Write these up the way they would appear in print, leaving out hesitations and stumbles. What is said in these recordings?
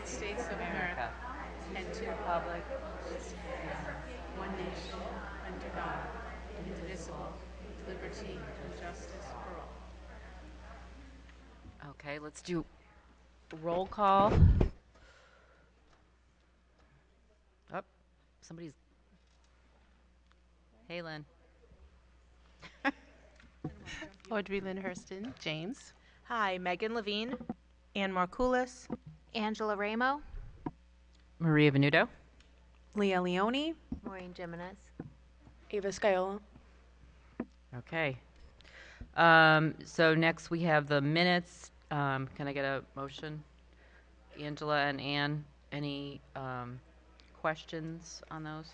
United States of America and to the republic which stands one nation under God, indivisible, with liberty and justice for all. Okay, let's do roll call. Oh, somebody's. Hey, Lynn. Audrey Lynn Hurston, James. Hi, Megan Levine. Ann Markoulis. Angela Ramo. Maria Venuto. Leah Leone. Maureen Jimenez. Ava Scaiola. Okay. So next we have the minutes. Can I get a motion? Angela and Ann, any questions on those?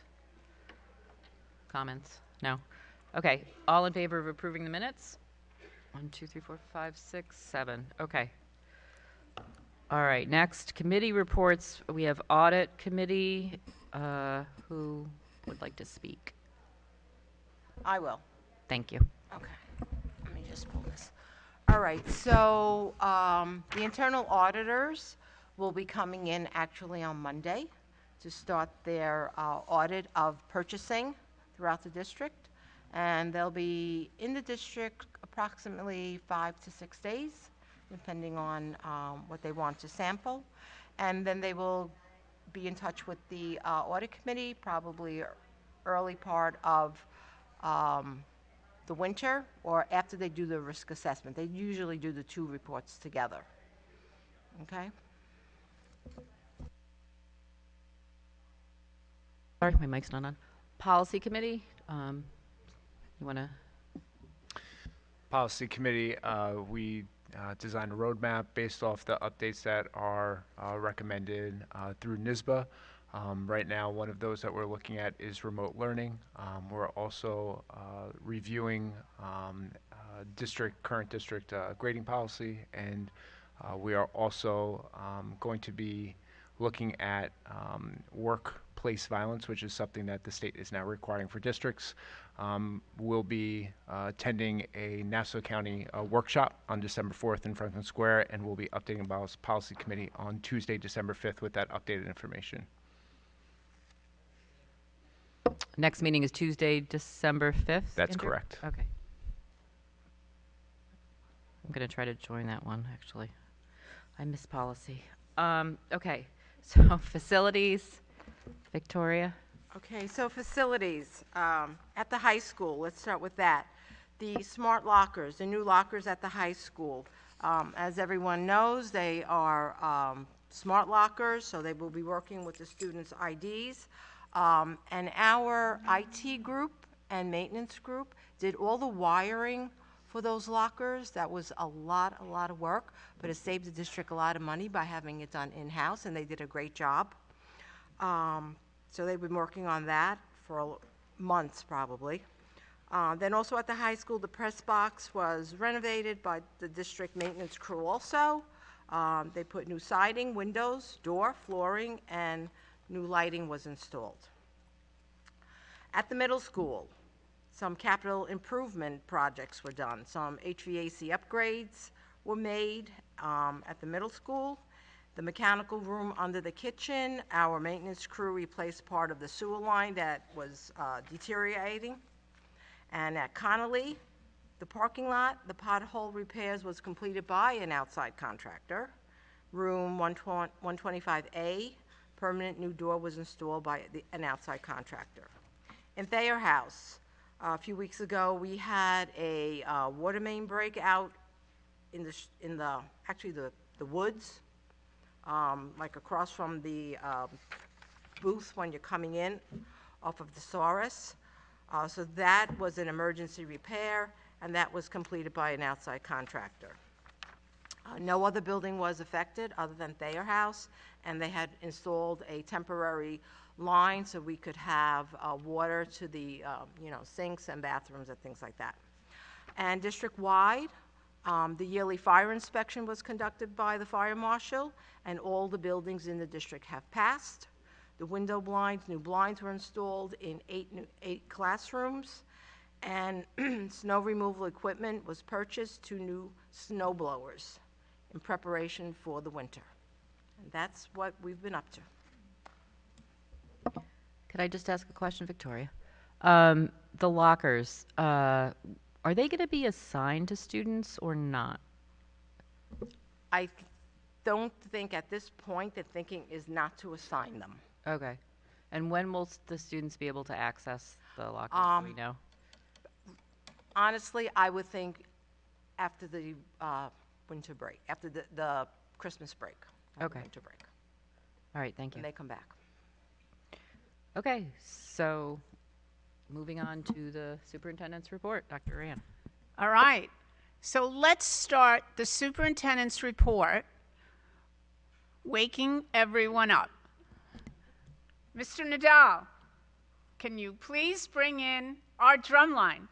Comments? No? Okay. All in favor of approving the minutes? 1, 2, 3, 4, 5, 6, 7. Okay. All right. Next, committee reports. We have audit committee. Who would like to speak? I will. Thank you. Okay. Let me just pull this. All right. So the internal auditors will be coming in actually on Monday to start their audit of purchasing throughout the district. And they'll be in the district approximately 5 to 6 days, depending on what they want to sample. And then they will be in touch with the audit committee, probably early part of the winter or after they do the risk assessment. They usually do the two reports together. Okay? Sorry, my mic's not on. Policy committee, you want to? Policy committee, we designed a roadmap based off the updates that are recommended through NISBA. Right now, one of those that we're looking at is remote learning. We're also reviewing current district grading policy, and we are also going to be looking at workplace violence, which is something that the state is now requiring for districts. We'll be attending a Nassau County workshop on December 4th in Franklin Square, and we'll be updating the policy committee on Tuesday, December 5th with that updated information. Next meeting is Tuesday, December 5th? That's Andrew? correct. Okay. I'm going to try to join that one, actually. I miss policy. Okay, so facilities, Victoria. Okay, so facilities at the high school, let's start with that. The smart lockers, the new lockers at the high school. As everyone knows, they are smart lockers, so they will be working with the students' IDs. And our IT group and maintenance group did all the wiring for those lockers. That was a lot of work, but it saved the district a lot of money by having it done in-house, and they did a great job. So they've been working on that for months, probably. Then also at the high school, the press box was renovated by the district maintenance crew also. They put new siding, windows, door, flooring, and new lighting was installed. At the middle school, some capital improvement projects were done. Some HVAC upgrades were made at the middle school. The mechanical room under the kitchen, our maintenance crew replaced part of the sewer line that was deteriorating. And at Connolly, the parking lot, the pothole repairs was completed by an outside contractor. Room 125A, permanent new door was installed by an outside contractor. In Thayer House, a few weeks ago, we had a water main break out in the woods, like across from the booth when you're coming in off of Thesaurus. So that was an emergency repair, and that was completed by an outside contractor. No other building was affected other than Thayer House, and they had installed a temporary line so we could have water to the sinks and bathrooms and things like that. And district-wide, the yearly fire inspection was conducted by the fire marshal, and all the buildings in the district have passed. The window blinds, new blinds were installed in 8 classrooms, and snow removal equipment was purchased, 2 new snow blowers in preparation for the winter. And that's what we've been up to. Could I just ask a question, Victoria? The lockers, are they going to be assigned to students or not? I don't think at this point the thinking is not to assign them. Okay. And when will the students be able to access the lockers? Do we know? Honestly, I would think after the winter break, after the Christmas break. Not the Okay. winter break, All right, thank when you. they come back. Okay, so moving on to the superintendent's report, Dr. Rand. All right. So let's start the superintendent's report, waking everyone up. Mr. Nadal, can you please bring in our drum line?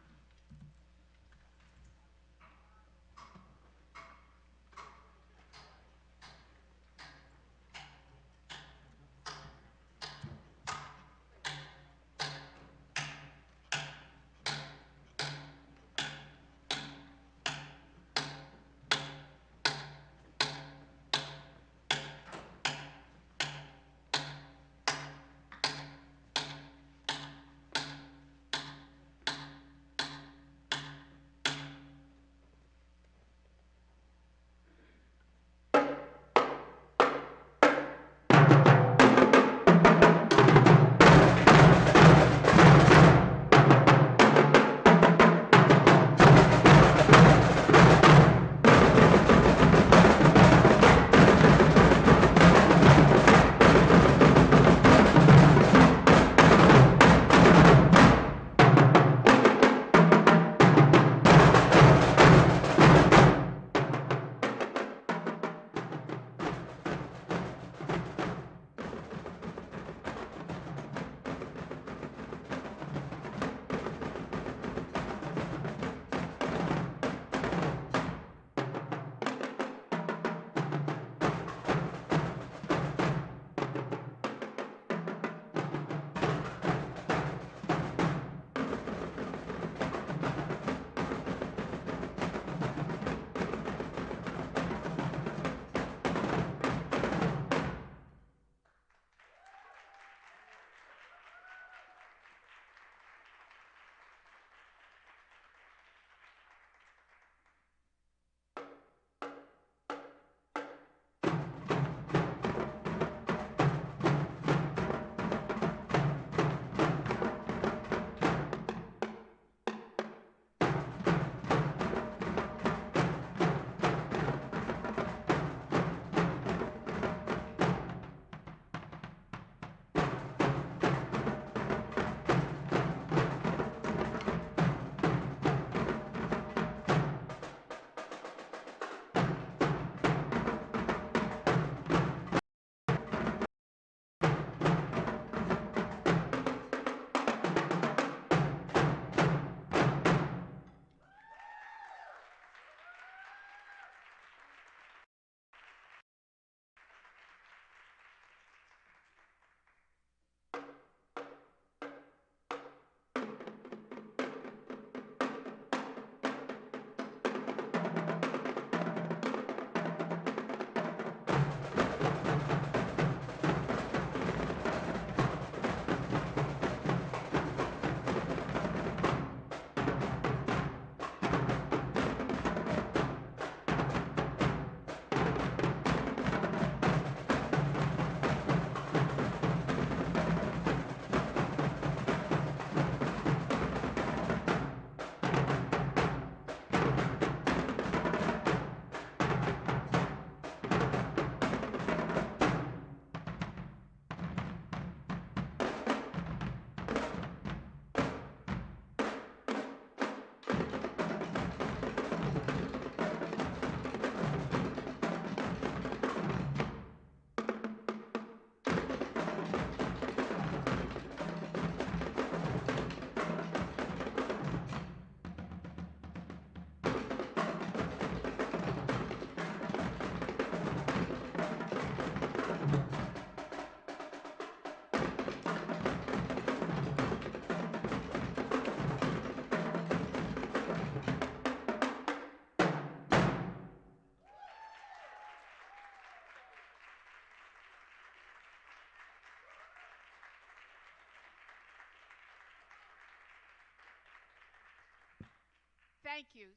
Thank you.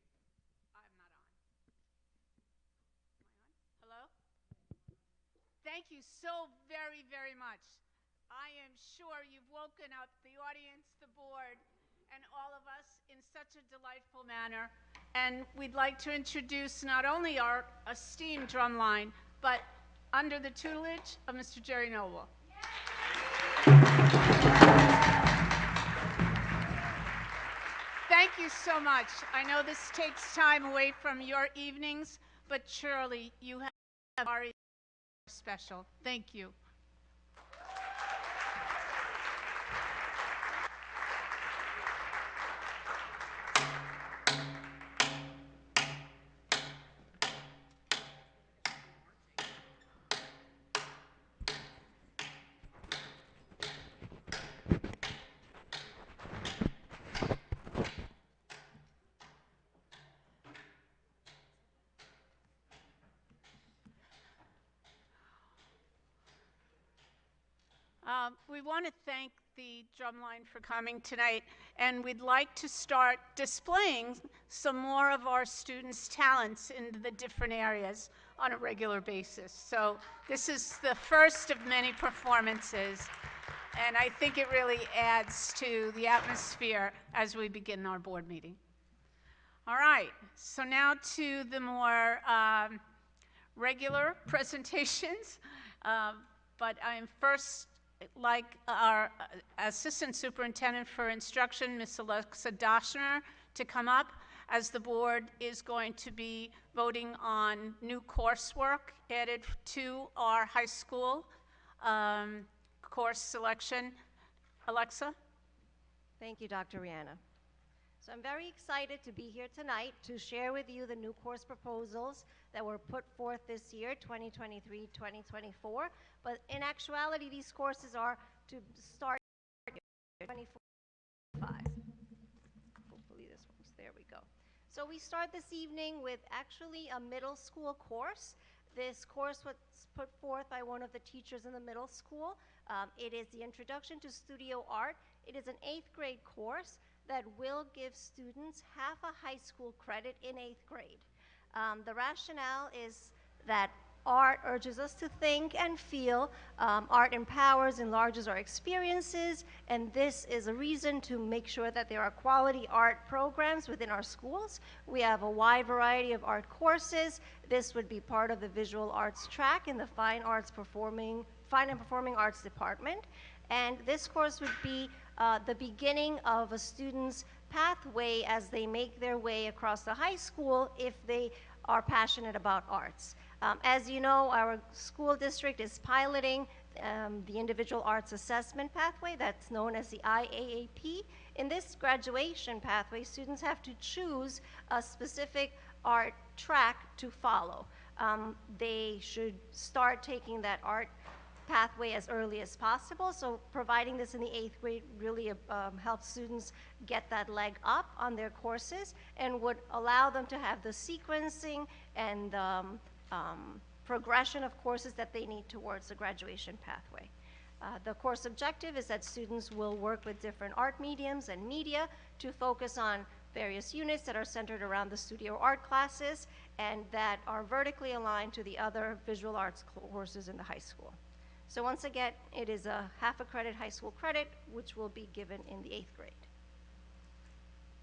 I'm not on. Am I on? Hello? Thank you so very, very much. I am sure you've woken up the audience, the board, and all of us in such a delightful manner. And we'd like to introduce not only our esteemed drumline, but under the tutelage of Mr. Jerry Noble. Thank you so much. I know this takes time away from your evenings, but surely you have our special. Thank you. We want to thank the drumline for coming tonight, and we'd like to start displaying some more of our students' talents in the different areas on a regular basis. So this is the first of many performances, and I think it really adds to the atmosphere as we begin our board meeting. All right, so now to the more regular presentations, but I'm first like our Assistant Superintendent for Instruction, Ms. Alexa Doshner, to come up as the board is going to be voting on new coursework added to our high school course selection. Alexa? Thank you, Dr. Rihanna. So I'm very excited to be here tonight to share with you the new course proposals that were put forth this year, 2023-2024. But in actuality, these courses are to start 2025. Hopefully this works. There we go. So we start this evening with actually a middle school course. This course was put forth by one of the teachers in the middle school. It is the Introduction to Studio Art. It is an 8th grade course that will give students half a high school credit in 8th grade. The rationale is that art urges us to think and feel. Art empowers, enlarges our experiences, and this is a reason to make sure that there are quality art programs within our schools. We have a wide variety of art courses. This would be part of the visual arts track in the Fine and Performing Arts department. And this course would be the beginning of a student's pathway as they make their way across the high school if they are passionate about arts. As you know, our school district is piloting the individual arts assessment pathway that's known as the IAAP. In this graduation pathway, students have to choose a specific art track to follow. They should start taking that art pathway as early as possible. So providing this in the 8th grade really helps students get that leg up on their courses and would allow them to have the sequencing and progression of courses that they need towards the graduation pathway. The course objective is that students will work with different art mediums and media to focus on various units that are centered around the studio art classes and that are vertically aligned to the other visual arts courses in the high school. So once again, it is a half a credit high school credit, which will be given in the 8th grade.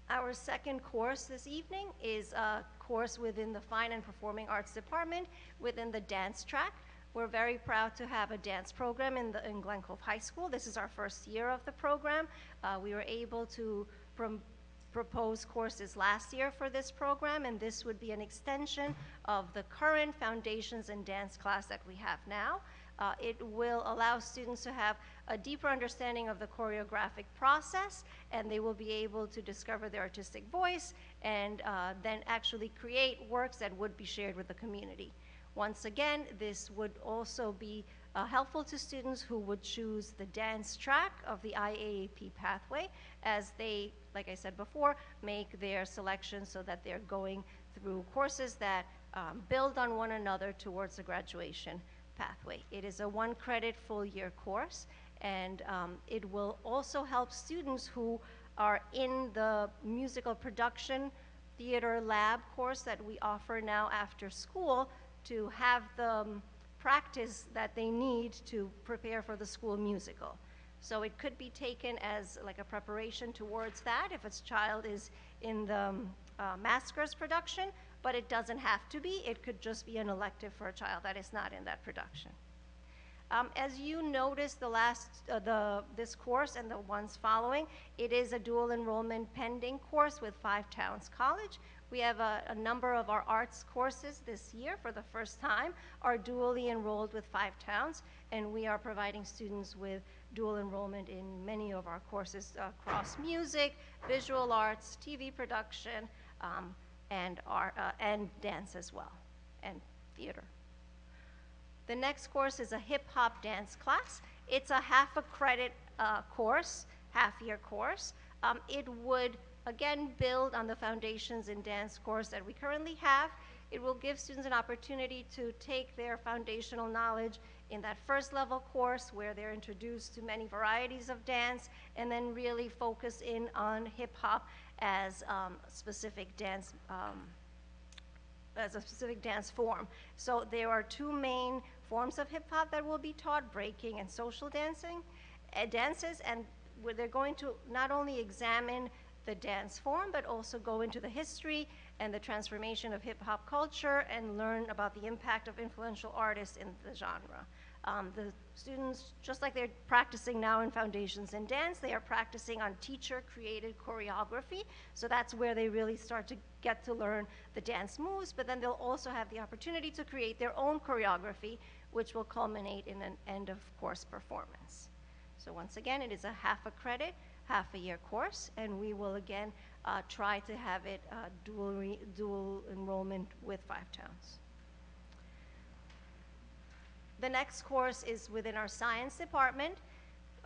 Our second course this evening is a course within the Fine and Performing Arts department within the dance track. We're very proud to have a dance program in Glen Cove High School. This is our first year of the program. We were able to propose courses last year for this program, and this would be an extension of the current foundations and dance class that we have now. It will allow students to have a deeper understanding of the choreographic process, and they will be able to discover their artistic voice and then actually create works that would be shared with the community. Once again, this would also be helpful to students who would choose the dance track of the IAAP pathway as they, like I said before, make their selection so that they're going through courses that build on one another towards the graduation pathway. It is a 1 credit full year course, and it will also help students who are in the musical production theater lab course that we offer now after school to have the practice that they need to prepare for the school musical. So it could be taken as like a preparation towards that if a child is in the Maskers production, but it doesn't have to be. It could just be an elective for a child that is not in that production. As you notice, this course and the ones following, it is a dual enrollment pending course with Five Towns College. We have a number of our arts courses this year for the first time are dually enrolled with Five Towns, and we are providing students with dual enrollment in many of our courses across music, visual arts, TV production, and dance as well, and theater. The next course is a hip-hop dance class. It's a half a credit course, half-year course. It would, again, build on the foundations in dance course that we currently have. It will give students an opportunity to take their foundational knowledge in that first level course where they're introduced to many varieties of dance, and then really focus in on hip-hop as specific dance as a specific dance form. So there are two main forms of hip hop that will be taught, breaking and social dances, and where they're going to not only examine the dance form, but also go into the history and the transformation of hip hop culture and learn about the impact of influential artists in the genre. The students, just like they're practicing now in Foundations in Dance, they are practicing on teacher-created choreography. So that's where they really start to get to learn the dance moves, but then they'll also have the opportunity to create their own choreography, which will culminate in an end-of-course performance. So once again, it is a half a credit, half a year course, and we will again try to have it dual enrollment with Five Towns. The next course is within our science department.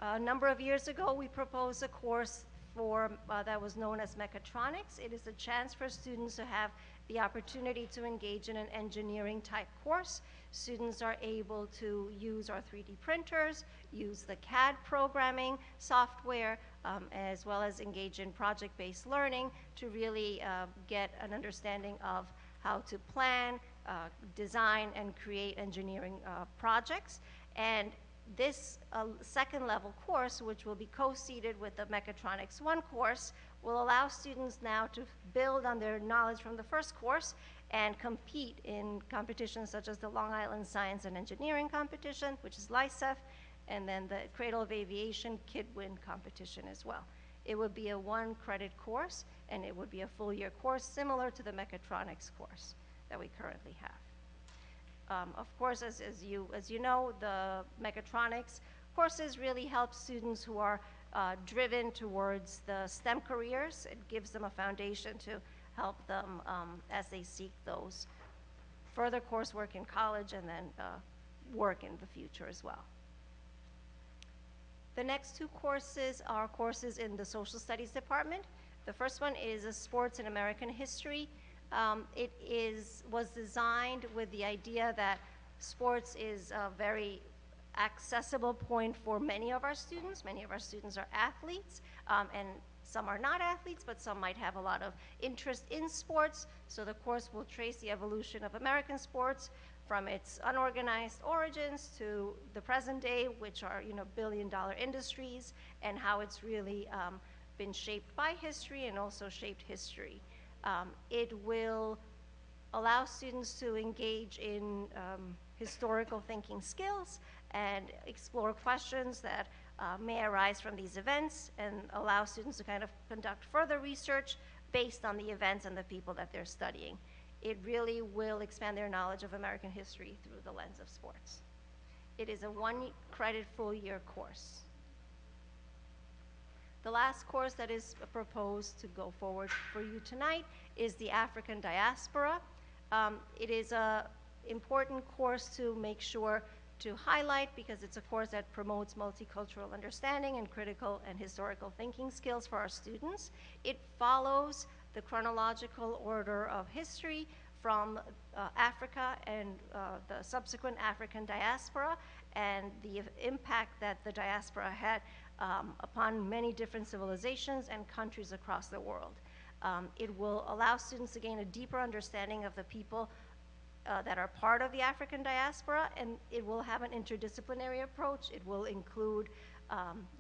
A number of years ago, we proposed a course that was known as mechatronics. It is a chance for students to have the opportunity to engage in an engineering type course. Students are able to use our 3D printers, use the CAD programming software, as well as engage in project-based learning to really get an understanding of how to plan, design, and create engineering projects. And this second level course, which will be co-seated with the Mechatronics 1 course, will allow students now to build on their knowledge from the first course and compete in competitions such as the Long Island Science and Engineering Competition, which is LISEF, and then the Cradle of Aviation KidWin competition as well. It would be a 1-credit course, and it would be a full year course similar to the Mechatronics course that we currently have. Of course, as you know, the mechatronics courses really help students who are driven towards the STEM careers. It gives them a foundation to help them as they seek those further coursework in college and then work in the future as well. The next two courses are courses in the social studies department. The first one is a sports and American history. It was designed with the idea that sports is a very accessible point for many of our students. Many of our students are athletes, and some are not athletes, but some might have a lot of interest in sports. So the course will trace the evolution of American sports from its unorganized origins to the present day, which are billion-dollar industries, and how it's really been shaped by history and also shaped history. It will allow students to engage in historical thinking skills and explore questions that may arise from these events, and allow students to kind of conduct further research based on the events and the people that they're studying. It really will expand their knowledge of American history through the lens of sports. It is a 1-credit full year course. The last course that is proposed to go forward for you tonight is the African diaspora. It is an important course to make sure to highlight because it's a course that promotes multicultural understanding and critical and historical thinking skills for our students. It follows the chronological order of history from Africa and the subsequent African diaspora and the impact that the diaspora had upon many different civilizations and countries across the world. It will allow students to gain a deeper understanding of the people that are part of the African diaspora, and it will have an interdisciplinary approach. It will include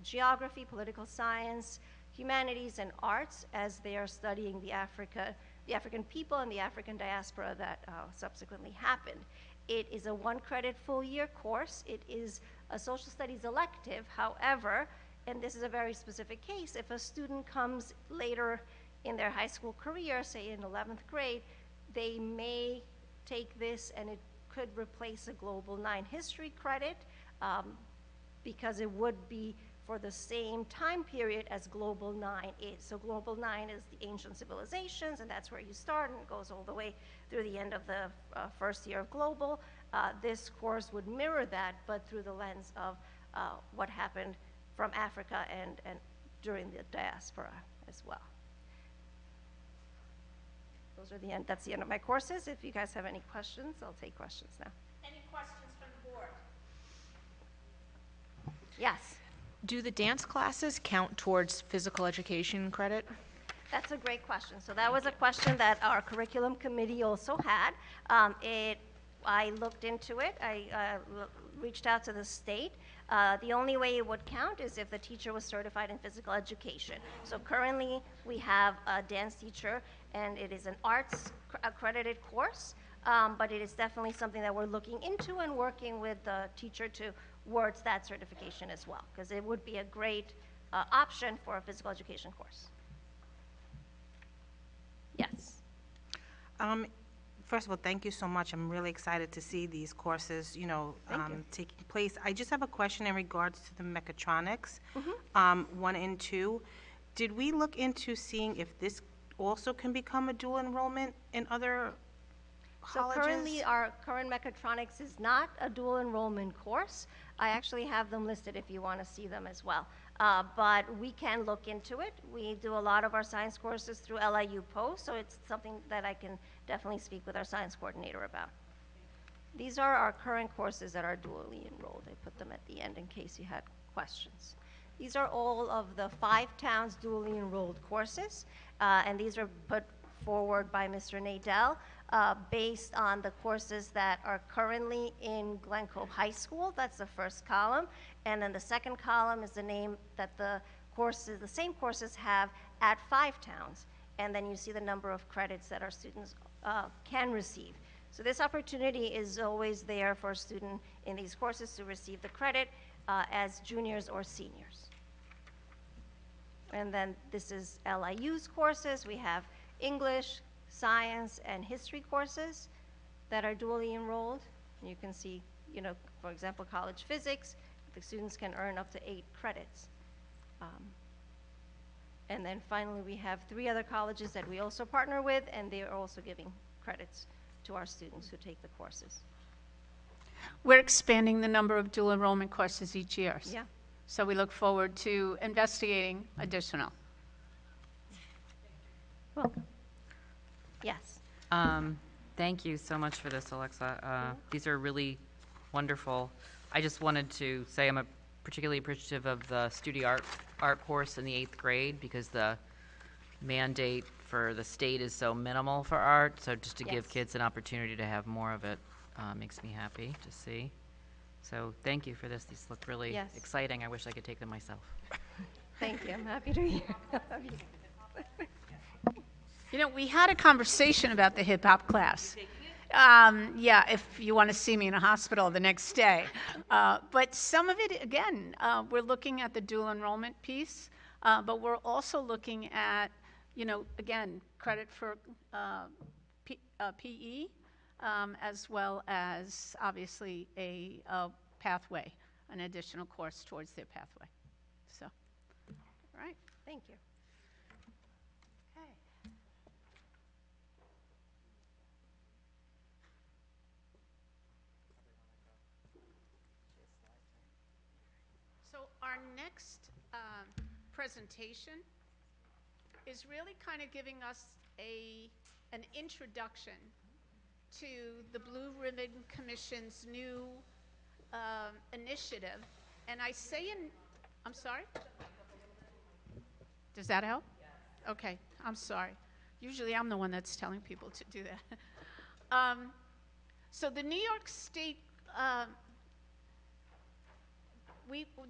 geography, political science, humanities, and arts as they are studying the African people and the African diaspora that subsequently happened. It is a 1-credit full-year course. It is a social studies elective. However, and this is a very specific case, if a student comes later in their high school career, say in 11th grade, they may take this and it could replace a Global 9 history credit because it would be for the same time period as Global 9 is. So Global 9 is the ancient civilizations, and that's where you start, and it goes all the way through the end of the first year of Global. This course would mirror that, but through the lens of what happened from Africa and during the diaspora as well. That's the end of my courses. If you guys have any questions, I'll take questions now. Any questions from the board? Yes. Do the dance classes count towards physical education credit? That's a great question. So that was a question that our curriculum committee also had. I looked into it. I reached out to the state. The only way it would count is if the teacher was certified in physical education. So currently, we have a dance teacher, and it is an arts accredited course, but it is definitely something that we're looking into and working with the teacher towards that certification as well, because it would be a great option for a physical education course. Yes. First of all, thank you so much. I'm really excited to see these courses, taking place. I just have a question in regards to the mechatronics, 1 and 2. Did we look into seeing if this also can become a dual enrollment in other colleges? So currently, our current mechatronics is not a dual enrollment course. I actually have them listed if you want to see them as well. But we can look into it. We do a lot of our science courses through LIU Post, so it's something that I can definitely speak with our science coordinator about. These are our current courses that are dually enrolled. I put them at the end in case you had questions. These are all of the 5 towns dually enrolled courses, and these are put forward by Mr. Nadell based on the courses that are currently in Glen Cove High School. That's the first column. And then the second column is the name that the same courses have at 5 towns. And then you see the number of credits that our students can receive. So this opportunity is always there for a student in these courses to receive the credit as juniors or seniors. And then this is LIU's courses. We have English, science, and history courses that are dually enrolled. You can see, for example, college physics, the students can earn up to 8 credits. And then finally, we have 3 other colleges that we also partner with, and they are also giving credits to our students who take the courses. We're expanding the number of dual enrollment courses each year. Yeah. So we look forward to investigating additional. Welcome. Yes. Thank you so much for this, Alexa. These are really wonderful. I just wanted to say I'm particularly appreciative of the studio art course in the 8th grade because the mandate for the state is so minimal for art. So just to give Yes. kids an opportunity to have more of it makes me happy to see. So thank you for this. These look really Yes. exciting. I wish I could take them myself. Thank you. I'm happy to hear. We had a conversation about the hip hop class. Yeah, if you want to see me in a hospital the next day. But some of it, again, we're looking at the dual enrollment piece, but we're also looking at, again, credit for PE, as well as obviously a pathway, an additional course towards their pathway. So, all right. Thank you. Okay. So our next presentation is really kind of giving us an introduction to the Blue Ribbon Commission's new initiative. And I say I'm sorry? Does that help? Okay, I'm sorry. Usually I'm the one that's telling people to do that. So the New York State,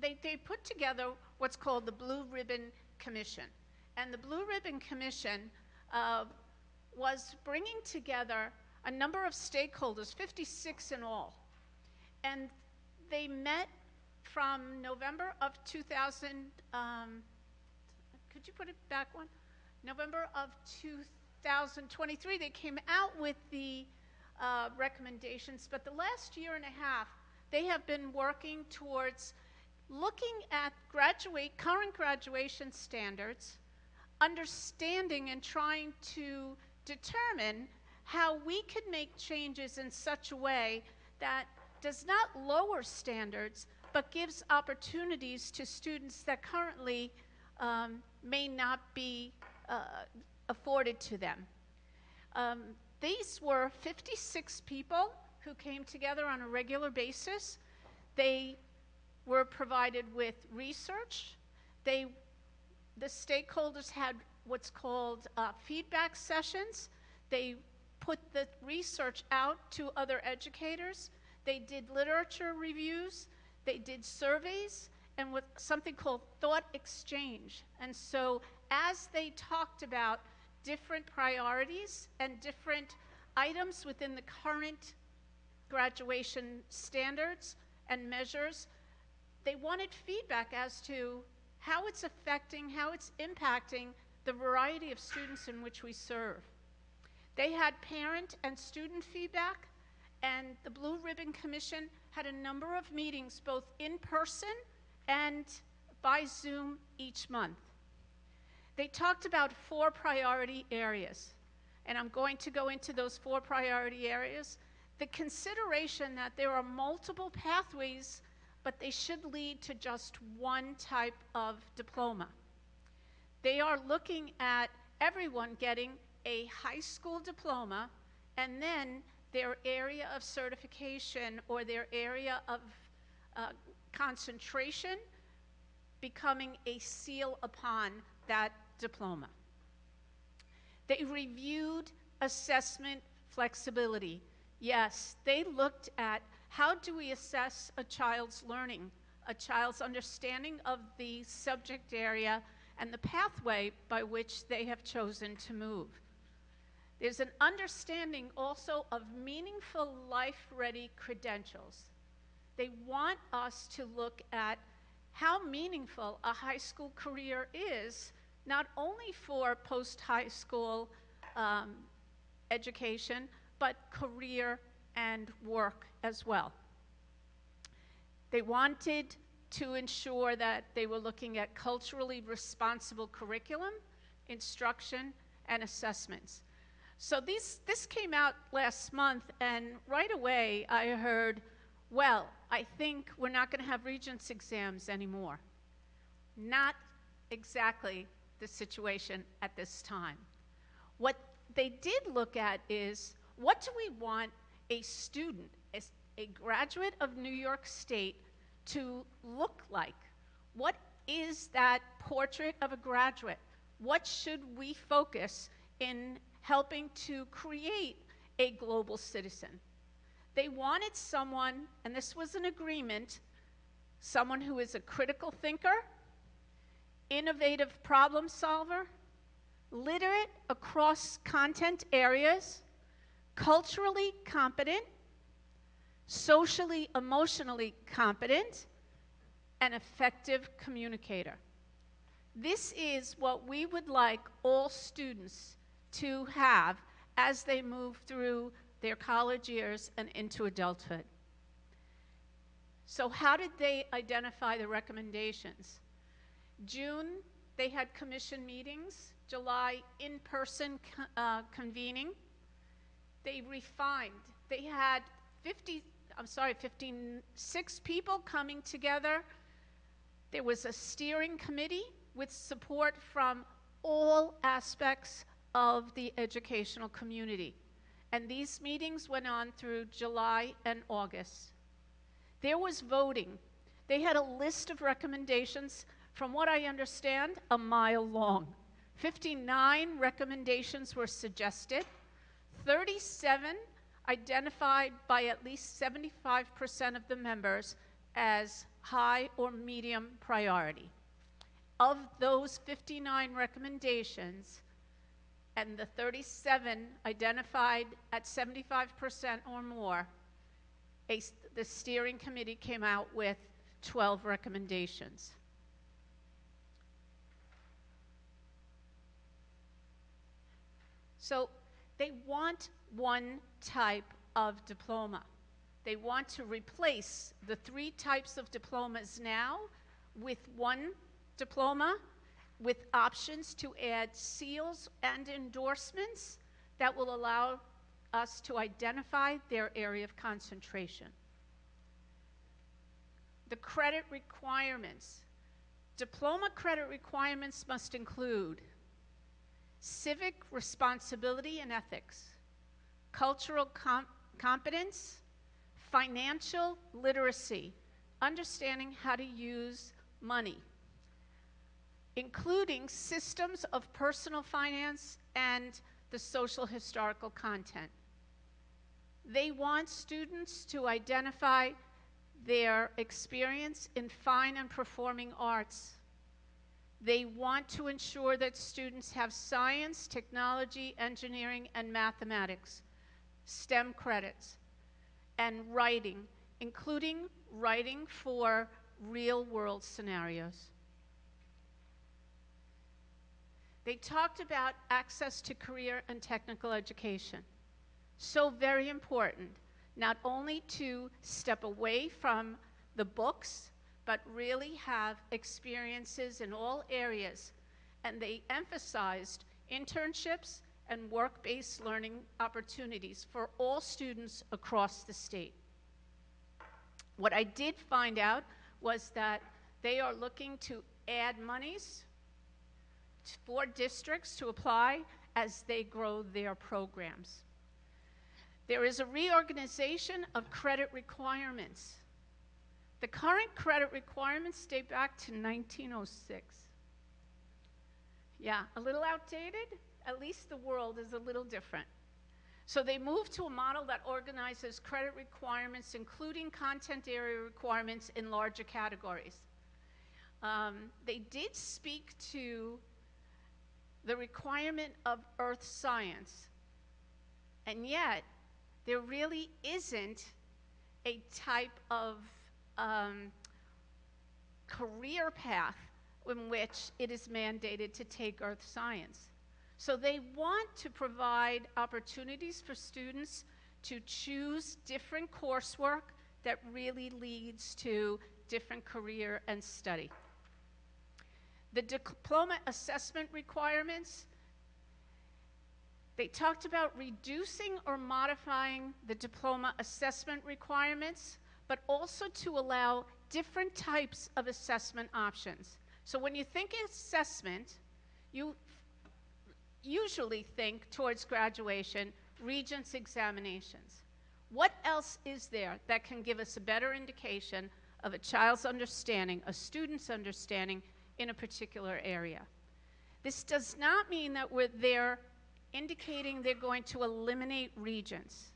they put together what's called the Blue Ribbon Commission. And the Blue Ribbon Commission was bringing together a number of stakeholders, 56 in all. And they met from November of 2000, could you put it back one? November of 2023, they came out with the recommendations, but the last year and a half, they have been working towards looking at current graduation standards, understanding and trying to determine how we could make changes in such a way that does not lower standards, but gives opportunities to students that currently may not be afforded to them. These were 56 people who came together on a regular basis. They were provided with research. The stakeholders had what's called feedback sessions. They put the research out to other educators. They did literature reviews. They did surveys and with something called thought exchange. And so as they talked about different priorities and different items within the current graduation standards and measures, they wanted feedback as to how it's affecting, how it's impacting the variety of students in which we serve. They had parent and student feedback, and the Blue Ribbon Commission had a number of meetings, both in person and by Zoom each month. They talked about 4 priority areas, and I'm going to go into those 4 priority areas. The consideration that there are multiple pathways, but they should lead to just one type of diploma. They are looking at everyone getting a high school diploma, and then their area of certification or their area of concentration becoming a seal upon that diploma. They reviewed assessment flexibility. Yes, they looked at how do we assess a child's learning, a child's understanding of the subject area and the pathway by which they have chosen to move. There's an understanding also of meaningful life-ready credentials. They want us to look at how meaningful a high school career is, not only for post-high school education, but career and work as well. They wanted to ensure that they were looking at culturally responsible curriculum, instruction, and assessments. So this came out last month, and right away I heard, well, I think we're not going to have Regents exams anymore. Not exactly the situation at this time. What they did look at is, what do we want a student, a graduate of New York State, to look like? What is that portrait of a graduate? What should we focus in helping to create a global citizen? They wanted someone, and this was an agreement, someone who is a critical thinker, innovative problem solver, literate across content areas, culturally competent, socially, emotionally competent, and effective communicator. This is what we would like all students to have as they move through their college years and into adulthood. So how did they identify the recommendations? June, they had commission meetings. July, in-person convening. They refined. They had 56 people coming together. There was a steering committee with support from all aspects of the educational community. And these meetings went on through July and August. There was voting. They had a list of recommendations, from what I understand, a mile long. 59 recommendations were suggested, 37 identified by at least 75% of the members as high or medium priority. Of those 59 recommendations, and the 37 identified at 75% or more, the steering committee came out with 12 recommendations. So they want one type of diploma. They want to replace the 3 types of diplomas now with one diploma with options to add seals and endorsements that will allow us to identify their area of concentration. The credit requirements. Diploma credit requirements must include civic responsibility and ethics, cultural competence, financial literacy, understanding how to use money, including systems of personal finance and the social historical content. They want students to identify their experience in fine and performing arts. They want to ensure that students have science, technology, engineering, and mathematics, STEM credits, and writing, including writing for real-world scenarios. They talked about access to career and technical education. So very important, not only to step away from the books, but really have experiences in all areas. And they emphasized internships and work-based learning opportunities for all students across the state. What I did find out was that they are looking to add monies for districts to apply as they grow their programs. There is a reorganization of credit requirements. The current credit requirements date back to 1906. Yeah, a little outdated. At least the world is a little different. So they moved to a model that organizes credit requirements, including content area requirements in larger categories. They did speak to the requirement of earth science, and yet there really isn't a type of career path in which it is mandated to take earth science. So they want to provide opportunities for students to choose different coursework that really leads to different career and study. The diploma assessment requirements, they talked about reducing or modifying the diploma assessment requirements, but also to allow different types of assessment options. So when you think assessment, you usually think towards graduation, Regents examinations. What else is there that can give us a better indication of a child's understanding, a student's understanding in a particular area? This does not mean that they're indicating they're going to eliminate Regents.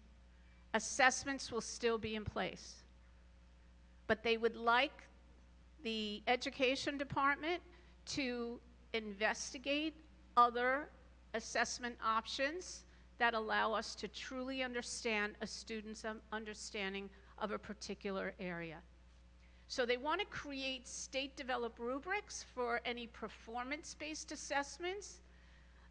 Assessments will still be in place. But they would like the education department to investigate other assessment options that allow us to truly understand a student's understanding of a particular area. So they want to create state-developed rubrics for any performance-based assessments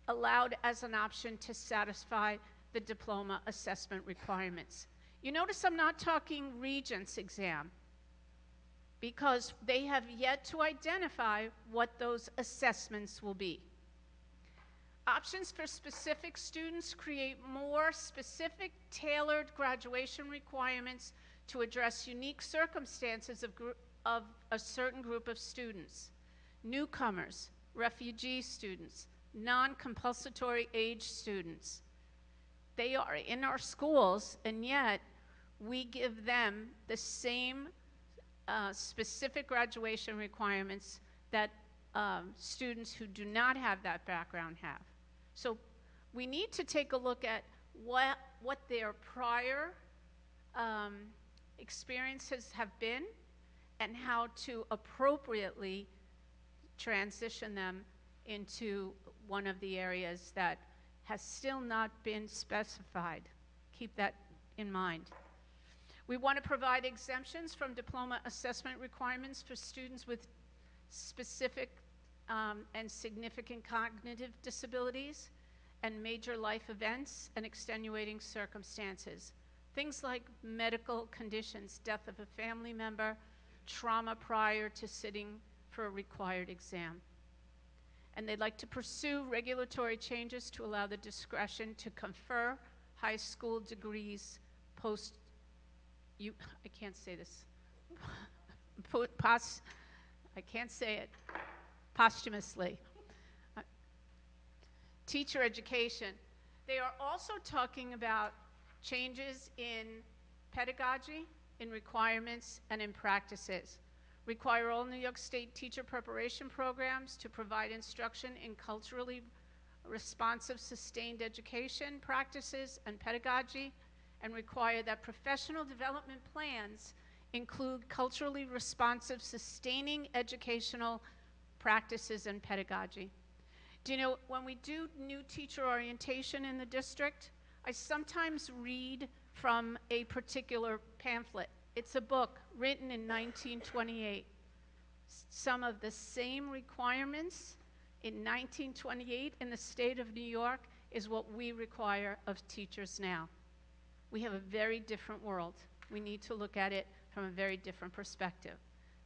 allowed as an option to satisfy the diploma assessment requirements. You notice I'm not talking Regents exam because they have yet to identify what those assessments will be. Options for specific students create more specific, tailored graduation requirements to address unique circumstances of a certain group of students. Newcomers, refugee students, non-compulsory age students. They are in our schools, and yet we give them the same specific graduation requirements that students who do not have that background have. So we need to take a look at what their prior experiences have been and how to appropriately transition them into one of the areas that has still not been specified. Keep that in mind. We want to provide exemptions from diploma assessment requirements for students with specific and significant cognitive disabilities and major life events and extenuating circumstances. Things like medical conditions, death of a family member, trauma prior to sitting for a required exam. And they'd like to pursue regulatory changes to allow the discretion to confer high school degrees I can't say this. I can't say it. Posthumously. Teacher education. They are also talking about changes in pedagogy, in requirements, and in practices. Require all New York State teacher preparation programs to provide instruction in culturally responsive sustained education practices and pedagogy, and require that professional development plans include culturally responsive sustaining educational practices and pedagogy. Do you know, when we do new teacher orientation in the district, I sometimes read from a particular pamphlet. It's a book written in 1928. Some of the same requirements in 1928 in the state of New York is what we require of teachers now. We have a very different world. We need to look at it from a very different perspective.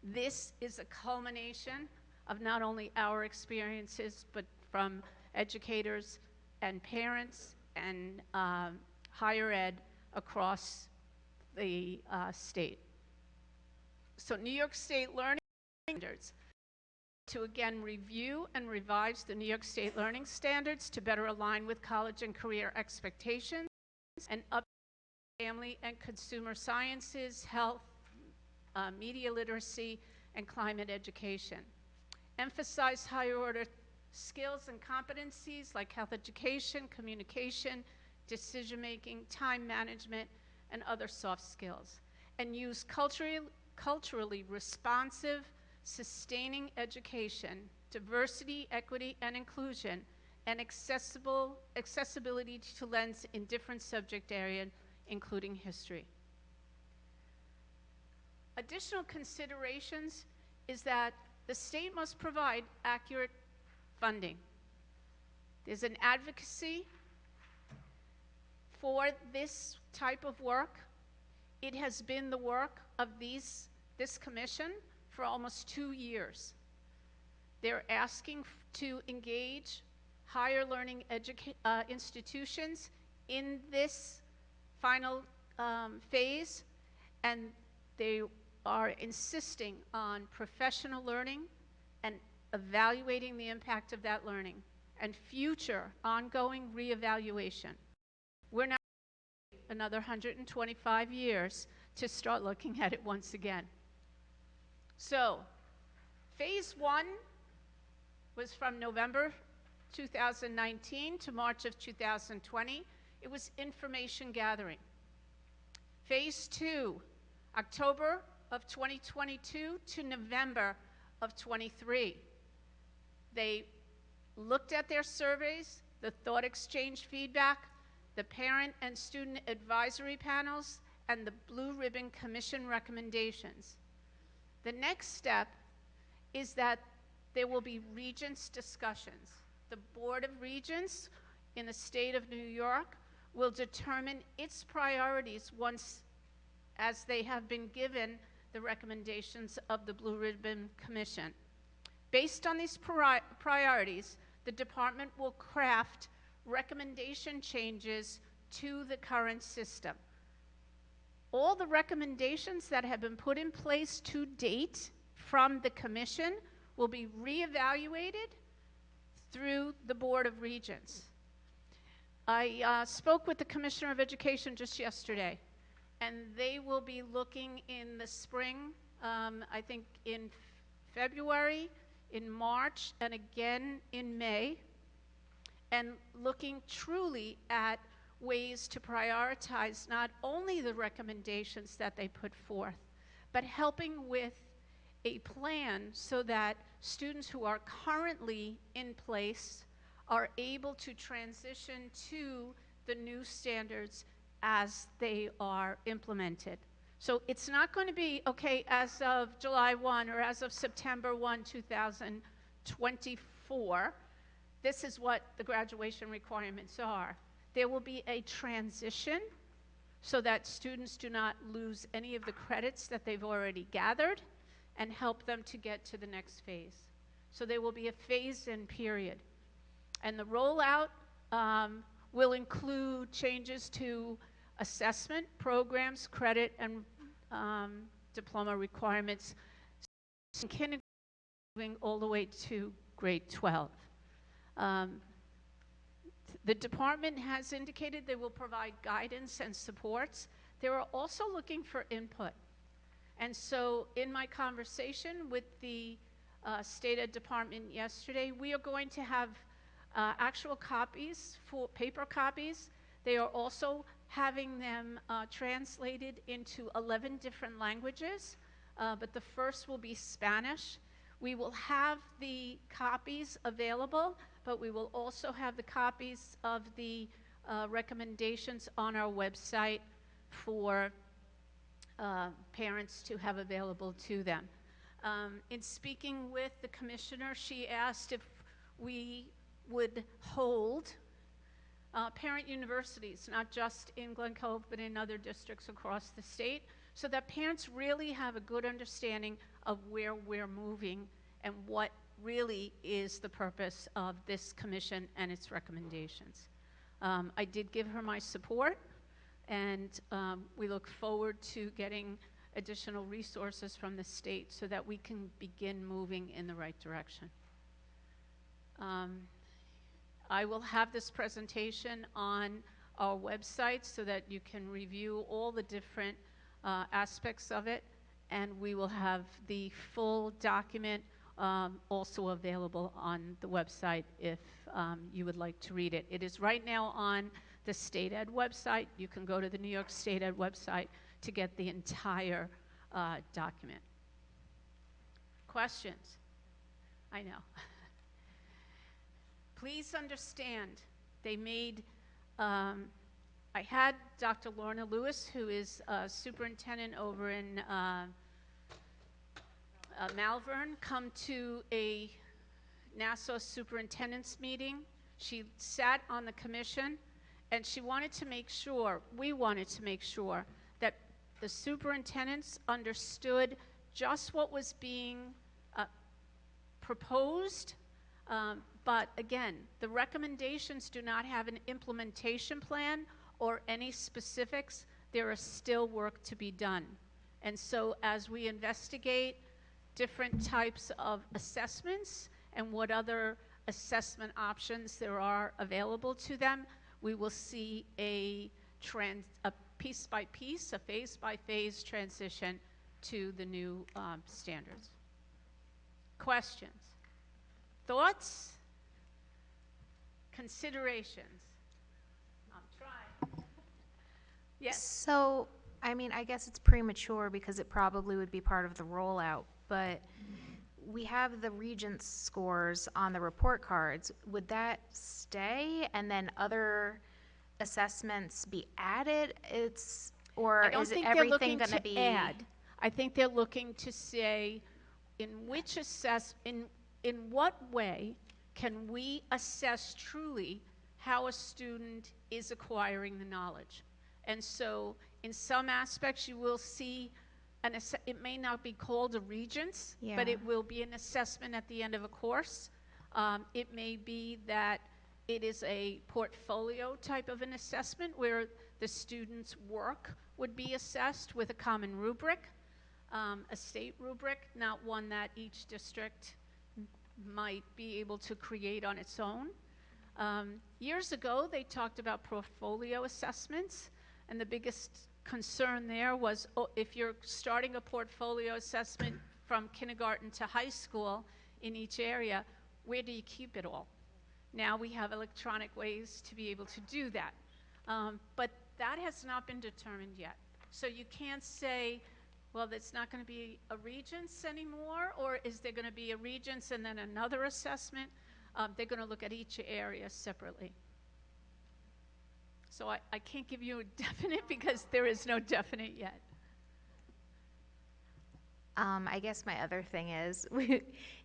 This is a culmination of not only our experiences, but from educators and parents and higher ed across the state. So New York State learning standards, to again review and revise the New York State learning standards to better align with college and career expectations, and up family and consumer sciences, health, media literacy, and climate education. Emphasize higher order skills and competencies like health education, communication, decision-making, time management, and other soft skills. And use culturally responsive, sustaining education, diversity, equity, and inclusion, and accessibility to lens in different subject areas, including history. Additional considerations is that the state must provide accurate funding. There's an advocacy for this type of work. It has been the work of this commission for almost 2 years. They're asking to engage higher learning institutions in this final phase, and they are insisting on professional learning and evaluating the impact of that learning and future ongoing reevaluation. We're not another 125 years to start looking at it once again. So, phase 1 was from November 2019 to March of 2020. It was information gathering. Phase 2, October of 2022 to November of 23. They looked at their surveys, the thought exchange feedback, the parent and student advisory panels, and the Blue Ribbon Commission recommendations. The next step is that there will be Regents discussions. The Board of Regents in the state of New York will determine its priorities once, as they have been given the recommendations of the Blue Ribbon Commission. Based on these priorities, the department will craft recommendation changes to the current system. All the recommendations that have been put in place to date from the commission will be reevaluated through the Board of Regents. I spoke with the Commissioner of Education just yesterday, and they will be looking in the spring, I think in February, in March and again in May, and looking truly at ways to prioritize not only the recommendations that they put forth, but helping with a plan so that students who are currently in place are able to transition to the new standards as they are implemented. So it's not going to be, okay, as of July 1 or as of September 1, 2024, this is what the graduation requirements are. There will be a transition so that students do not lose any of the credits that they've already gathered, and help them to get to the next phase. So there will be a phase-in period. And the rollout will include changes to assessment, programs, credit, and diploma requirements in kindergarten moving all the way to grade 12. The department has indicated they will provide guidance and supports. They are also looking for input. And so in my conversation with the State Ed Department yesterday, we are going to have actual copies, paper copies. They are also having them translated into 11 different languages, but the first will be Spanish. We will have the copies available, but we will also have the copies of the recommendations on our website for parents to have available to them. In speaking with the commissioner, she asked if we would hold parent universities, not just in Glen Cove, but in other districts across the state, so that parents really have a good understanding of where we're moving and what really is the purpose of this commission and its recommendations. I did give her my support, and we look forward to getting additional resources from the state so that we can begin moving in the right direction. I will have this presentation on our website so that you can review all the different aspects of it, and we will have the full document also available on the website if you would like to read it. It is right now on the State Ed website. You can go to the New York State Ed website to get the entire document. Questions? I know. Please understand, they made, I had Dr. Lorna Lewis, who is superintendent over in Malvern, come to a Nassau superintendent's meeting. She sat on the commission, and she wanted to make sure, we wanted to make sure, that the superintendents understood just what was being proposed, but again, the recommendations do not have an implementation plan or any specifics. There is still work to be done. And so as we investigate different types of assessments and what other assessment options there are available to them, we will see a piece by piece, a phase by phase transition to the new standards. Questions? Thoughts? Considerations? I'm trying. Yes? So, I mean, I guess it's premature because it probably would be part of the rollout, but we have the Regents scores on the report cards. Would that stay and then other assessments be added? Or is everything going to be add. I think they're looking to say in what way can we assess truly how a student is acquiring the knowledge. And so in some aspects you will see it may not be called a Regents, but it will be an assessment at the end of a course. It may be that it is a portfolio type of an assessment where the student's work would be assessed with a common rubric, a state rubric, not one that each district might be able to create on its own. Years ago, they talked about portfolio assessments, and the biggest concern there was if you're starting a portfolio assessment from kindergarten to high school, in each area, where do you keep it all? Now we have electronic ways to be able to do that. But that has not been determined yet. So you can't say, well, it's not going to be a Regents anymore, or is there going to be a Regents and then another assessment? They're going to look at each area separately. So I can't give you a definite because there is no definite yet. I guess my other thing is,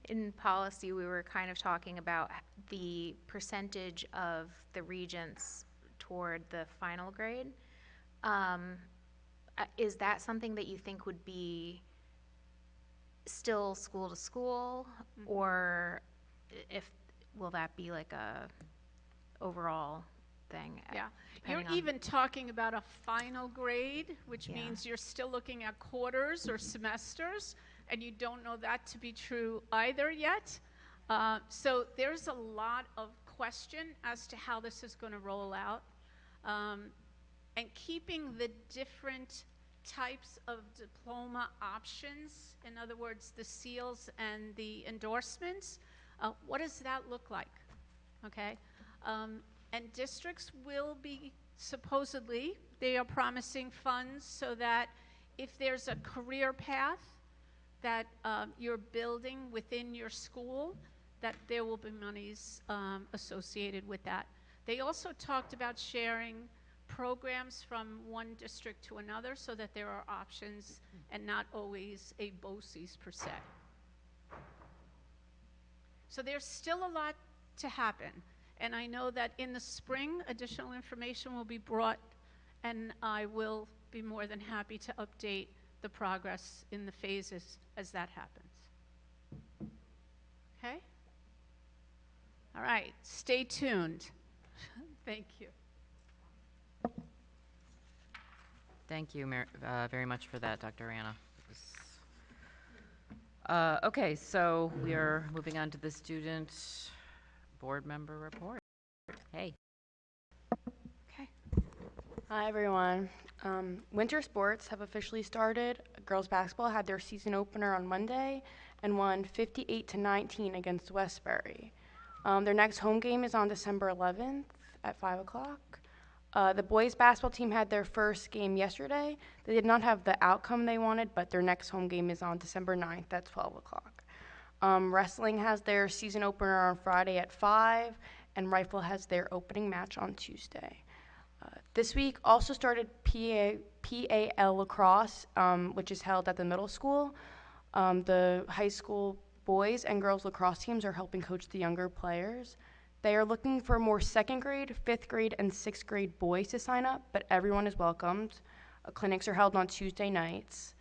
in policy, we were kind of talking about the percentage of the regents toward the final grade. Is that something that you think would be still school to school, or will that be like a overall thing? Yeah, you're depending on- even talking about a final grade, which Yeah. means you're still looking at quarters or semesters, and you don't know that to be true either yet. So there's a lot of question as to how this is going to roll out. And keeping the different types of diploma options, in other words, the seals and the endorsements, what does that look like? Okay? And districts will be, supposedly, they are promising funds so that if there's a career path that you're building within your school, that there will be monies associated with that. They also talked about sharing programs from one district to another so that there are options and not always a BOCES per se. So there's still a lot to happen. And I know that in the spring, additional information will be brought, and I will be more than happy to update the progress in the phases as that happens. Okay? All right, stay tuned. Thank you. Thank you very much for that, Dr. Anna. Okay, so we are moving on to the student board member report. Hey. Okay. Hi, everyone. Winter sports have officially started. Girls basketball had their season opener on Monday and won 58-19 against Westbury. Their next home game is on December 11th at 5 o'clock. The boys basketball team had their first game yesterday. They did not have the outcome they wanted, but their next home game is on December 9th at 12 o'clock. Wrestling has their season opener on Friday at 5, and rifle has their opening match on Tuesday. This week also started PAL lacrosse, which is held at the middle school. The high school boys and girls lacrosse teams are helping coach the younger players. They are looking for more 2nd grade, 5th grade, and 6th grade boys to sign up, but everyone is welcomed. Clinics are held on Tuesday nights.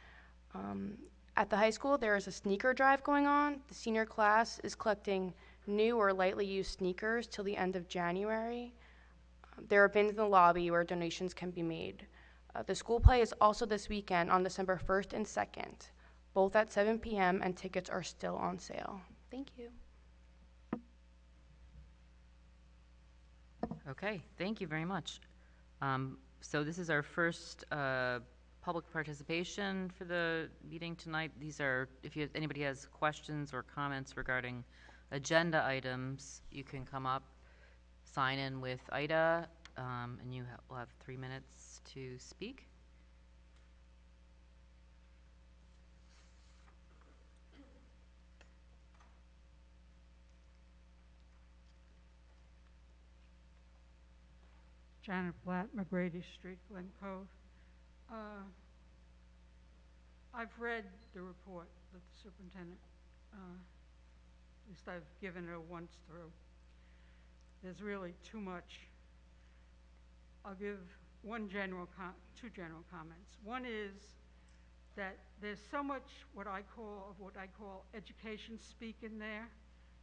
At the high school, there is a sneaker drive going on. The senior class is collecting new or lightly used sneakers till the end of January. There are bins in the lobby where donations can be made. The school play is also this weekend on December 1st and 2nd, both at 7 p.m., and tickets are still on sale. Thank you. Okay, thank you very much. So this is our first public participation for the meeting tonight. These are, if anybody has questions or comments regarding agenda items, you can come up, sign in with Ida, and you will have 3 minutes to speak. Janet Blatt, McGrady Street, Glen Cove. I've read the report that the superintendent, at least I've given it a once through. There's really too much. I'll give two general comments. One is that there's so much what I call education speak in there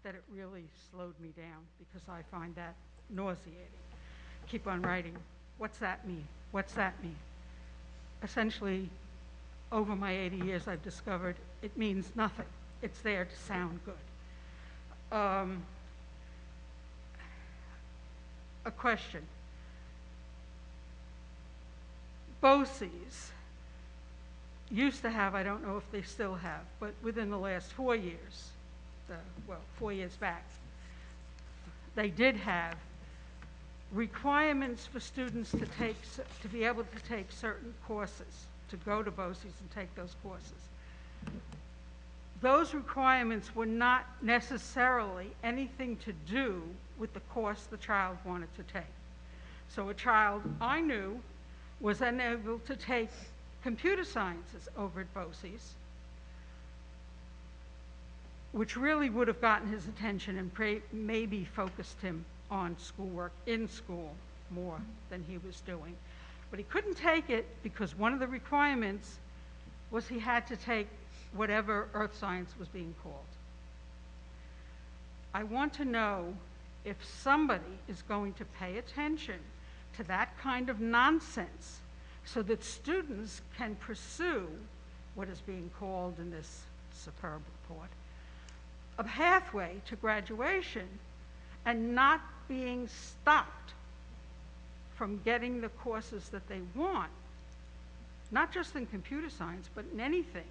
that it really slowed me down because I find that nauseating. Keep on writing. What's that mean? What's that mean? Essentially, over my 80 years, I've discovered it means nothing. It's there to sound good. A question. BOCES used to have, I don't know if they still have, but within the last 4 years, well, 4 years back, they did have requirements for students to take, to be able to take certain courses, to go to BOCES and take those courses. Those requirements were not necessarily anything to do with the course the child wanted to take. So a child I knew was unable to take computer sciences over at BOCES, which really would have gotten his attention and maybe focused him on schoolwork in school more than he was doing. But he couldn't take it because one of the requirements was he had to take whatever earth science was being called. I want to know if somebody is going to pay attention to that kind of nonsense so that students can pursue what is being called in this superb report a pathway to graduation and not being stopped from getting the courses that they want, not just in computer science, but in anything.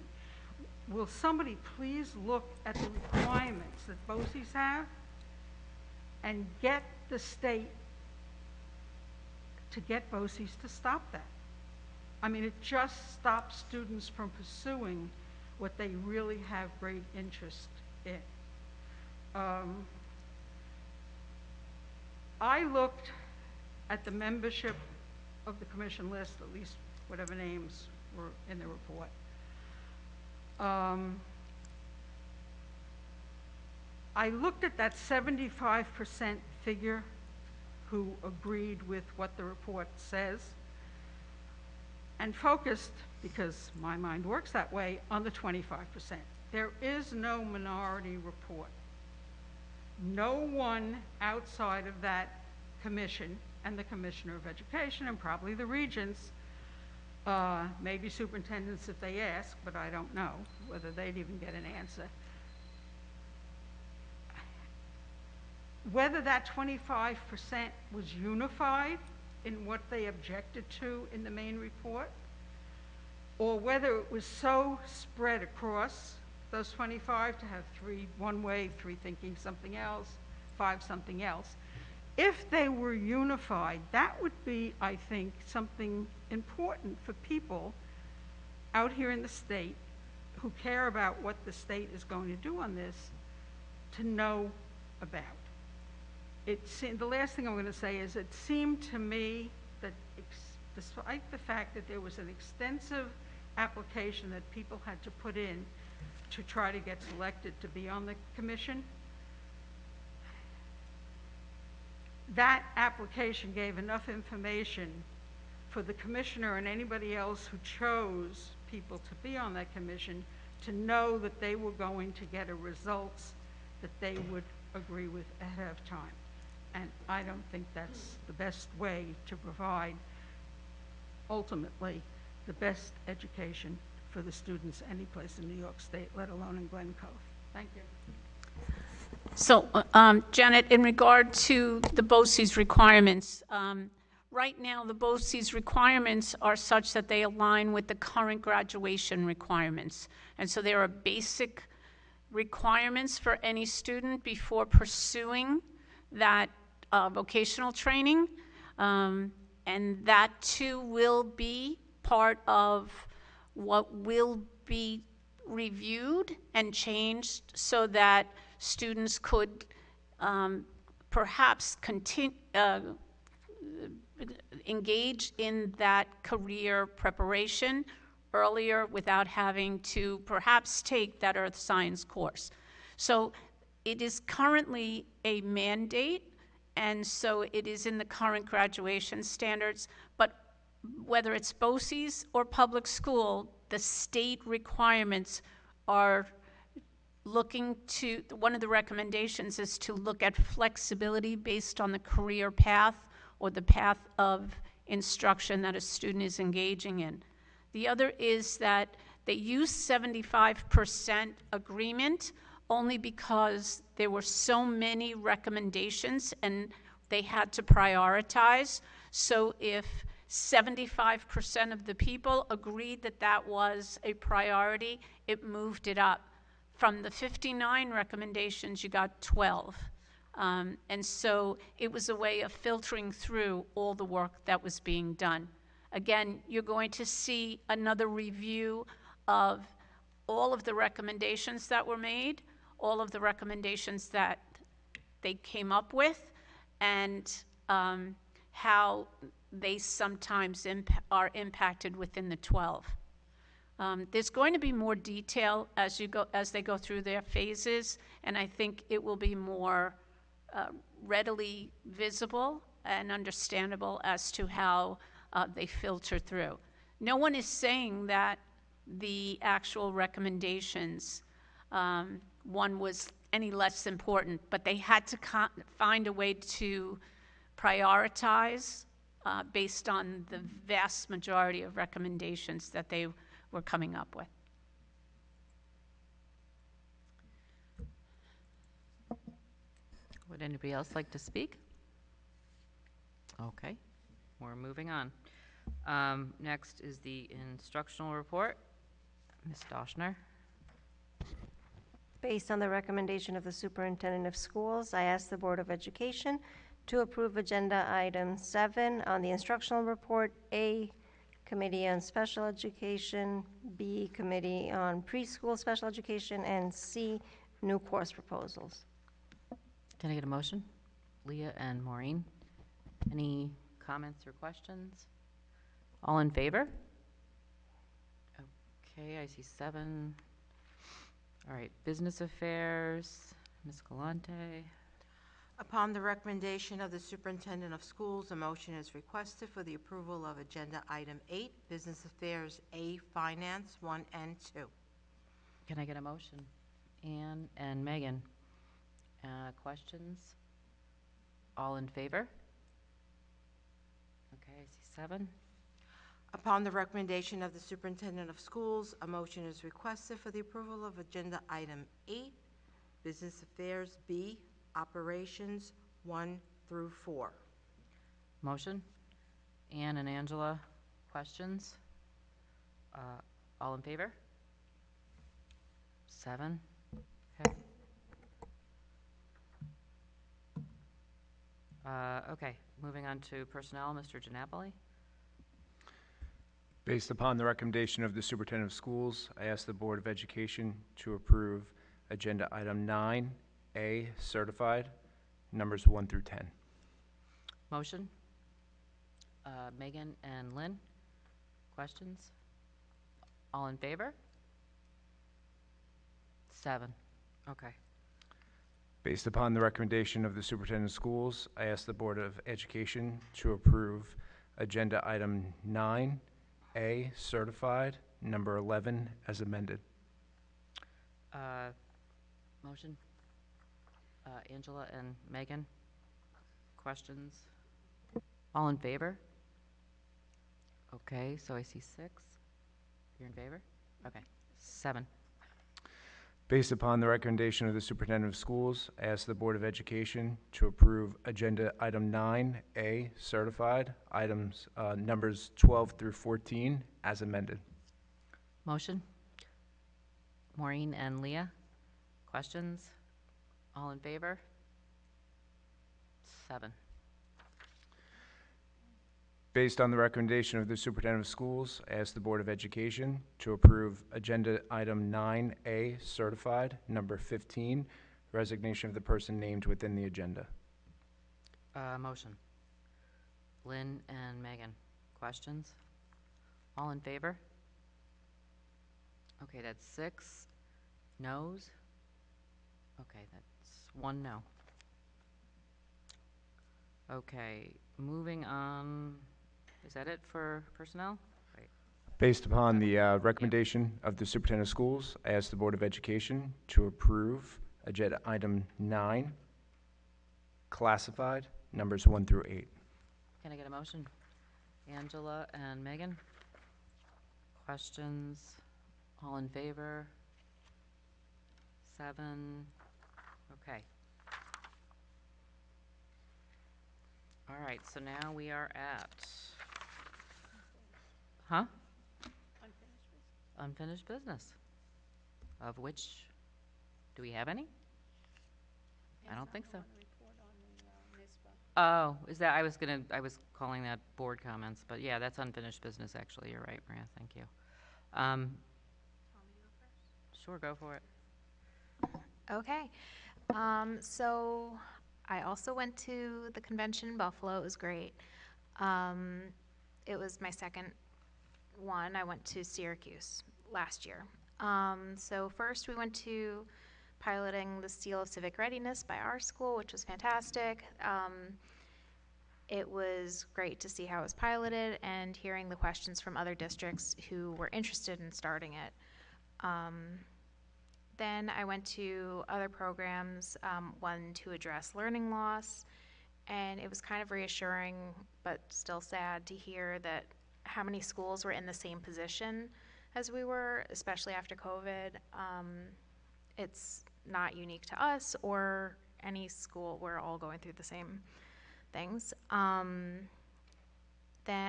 Will somebody please look at the requirements that BOCES have and get the state to get BOCES to stop that? I mean, it just stops students from pursuing what they really have great interest in. I looked at the membership of the commission list, at least whatever names were in the report. I looked at that 75% figure who agreed with what the report says and focused, because my mind works that way, on the 25%. There is no minority report. No one outside of that commission and the Commissioner of Education and probably the regents, maybe superintendents if they ask, but I don't know whether they'd even get an answer. Whether that 25% was unified in what they objected to in the main report, or whether it was so spread across those 25 to have 3 one way, 3 thinking something else, 5 something else. If they were unified, that would be, I think, something important for people out here in the state who care about what the state is going to do on this to know about. The last thing I'm going to say is it seemed to me that despite the fact that there was an extensive application that people had to put in to try to get selected to be on the commission, that application gave enough information for the commissioner and anybody else who chose people to be on that commission to know that they were going to get a results that they would agree with ahead of time. And I don't think that's the best way to provide, ultimately, the best education for the students any place in New York State, let alone in Glen Cove. Thank you. So, Janet, in regard to the BOCES requirements, right now the BOCES requirements are such that they align with the current graduation requirements. And so there are basic requirements for any student before pursuing that vocational training. And that too will be part of what will be reviewed and changed so that students could perhaps engage in that career preparation earlier without having to perhaps take that earth science course. So it is currently a mandate, and so it is in the current graduation standards, but whether it's BOCES or public school, the state requirements are looking to, one of the recommendations is to look at flexibility based on the career path or the path of instruction that a student is engaging in. The other is that they use 75% agreement only because there were so many recommendations and they had to prioritize. So if 75% of the people agreed that that was a priority, it moved it up from the 59 recommendations, you got 12. And so it was a way of filtering through all the work that was being done. Again, you're going to see another review of all of the recommendations that were made, all of the recommendations that they came up with, and how they sometimes are impacted within the 12. There's going to be more detail as they go through their phases, and I think it will be more readily visible and understandable as to how they filter through. No one is saying that the actual recommendations, one was any less important, but they had to find a way to prioritize based on the vast majority of recommendations that they were coming up with. Would anybody else like to speak? Okay, we're moving on. Next is the instructional report. Ms. Doshner. Based on the recommendation of the Superintendent of Schools, I ask the Board of Education to approve Agenda Item 7 on the instructional report, A, Committee on Special Education, B, Committee on Preschool Special Education, and C, new course proposals. Can I get a motion? Leah and Maureen. Any comments or questions? All in favor? Okay, I see 7. All right, business affairs, Ms. Galante. Upon the recommendation of the Superintendent of Schools, a motion is requested for the approval of Agenda Item 8, Business Affairs A, Finance 1 and 2. Can I get a motion? Anne and Megan. Questions? All in favor? Okay, I see 7. Upon the recommendation of the Superintendent of Schools, a motion is requested for the approval of Agenda Item 8, Business Affairs B, Operations 1 through 4. Motion? Anne and Angela, questions? All in favor? 7. Okay. Okay, moving on to personnel, Mr. Ginapoli. Based upon the recommendation of the Superintendent of Schools, I ask the Board of Education to approve Agenda Item 9A, Certified, numbers 1 through 10. Motion? Megan and Lynn, questions? All in favor? 7. Okay. Based upon the recommendation of the Superintendent of Schools, I ask the Board of Education to approve Agenda Item 9A, Certified, number 11, as amended. Motion? Angela and Megan, questions? All in favor? Okay, so I see 6. You're in favor? Okay. 7. Based upon the recommendation of the Superintendent of Schools, I ask the Board of Education to approve Agenda Item 9A, Certified, items numbers 12 through 14, as amended. Motion? Maureen and Leah, questions? All in favor? 7. Based on the recommendation of the Superintendent of Schools, I ask the Board of Education to approve Agenda Item 9A, Certified, number 15, resignation of the person named within the agenda. Motion. Lynn and Megan, questions? All in favor? Okay, that's 6 noes. Okay, that's 1 no. Okay, moving on. Is that it for personnel? Right. Based upon the recommendation of the Superintendent of Schools, I ask the Board of Education to approve Agenda Item 9, Classified, numbers 1 through 8. Can I get a motion? Angela and Megan? Questions? All in favor? 7. Okay. All right, so now we are at... Huh? Unfinished business. Of which Do we have any? I don't think so. Report on the NISBA. Oh, is that, I was calling that board comments, but yeah, that's unfinished business, actually. You're right, Maria, thank you. Sure, go for it. Okay. So I also went to the convention in Buffalo. It was great. It was my second one. I went to Syracuse last year. So first we went to piloting the Seal of Civic Readiness by our school, which was fantastic. It was great to see how it was piloted and hearing the questions from other districts who were interested in starting it. Then I went to other programs, one to address learning loss, and it was kind of reassuring but still sad to hear that how many schools were in the same position as we were, especially after COVID. It's not unique to us or any school. We're all going through the same things. Then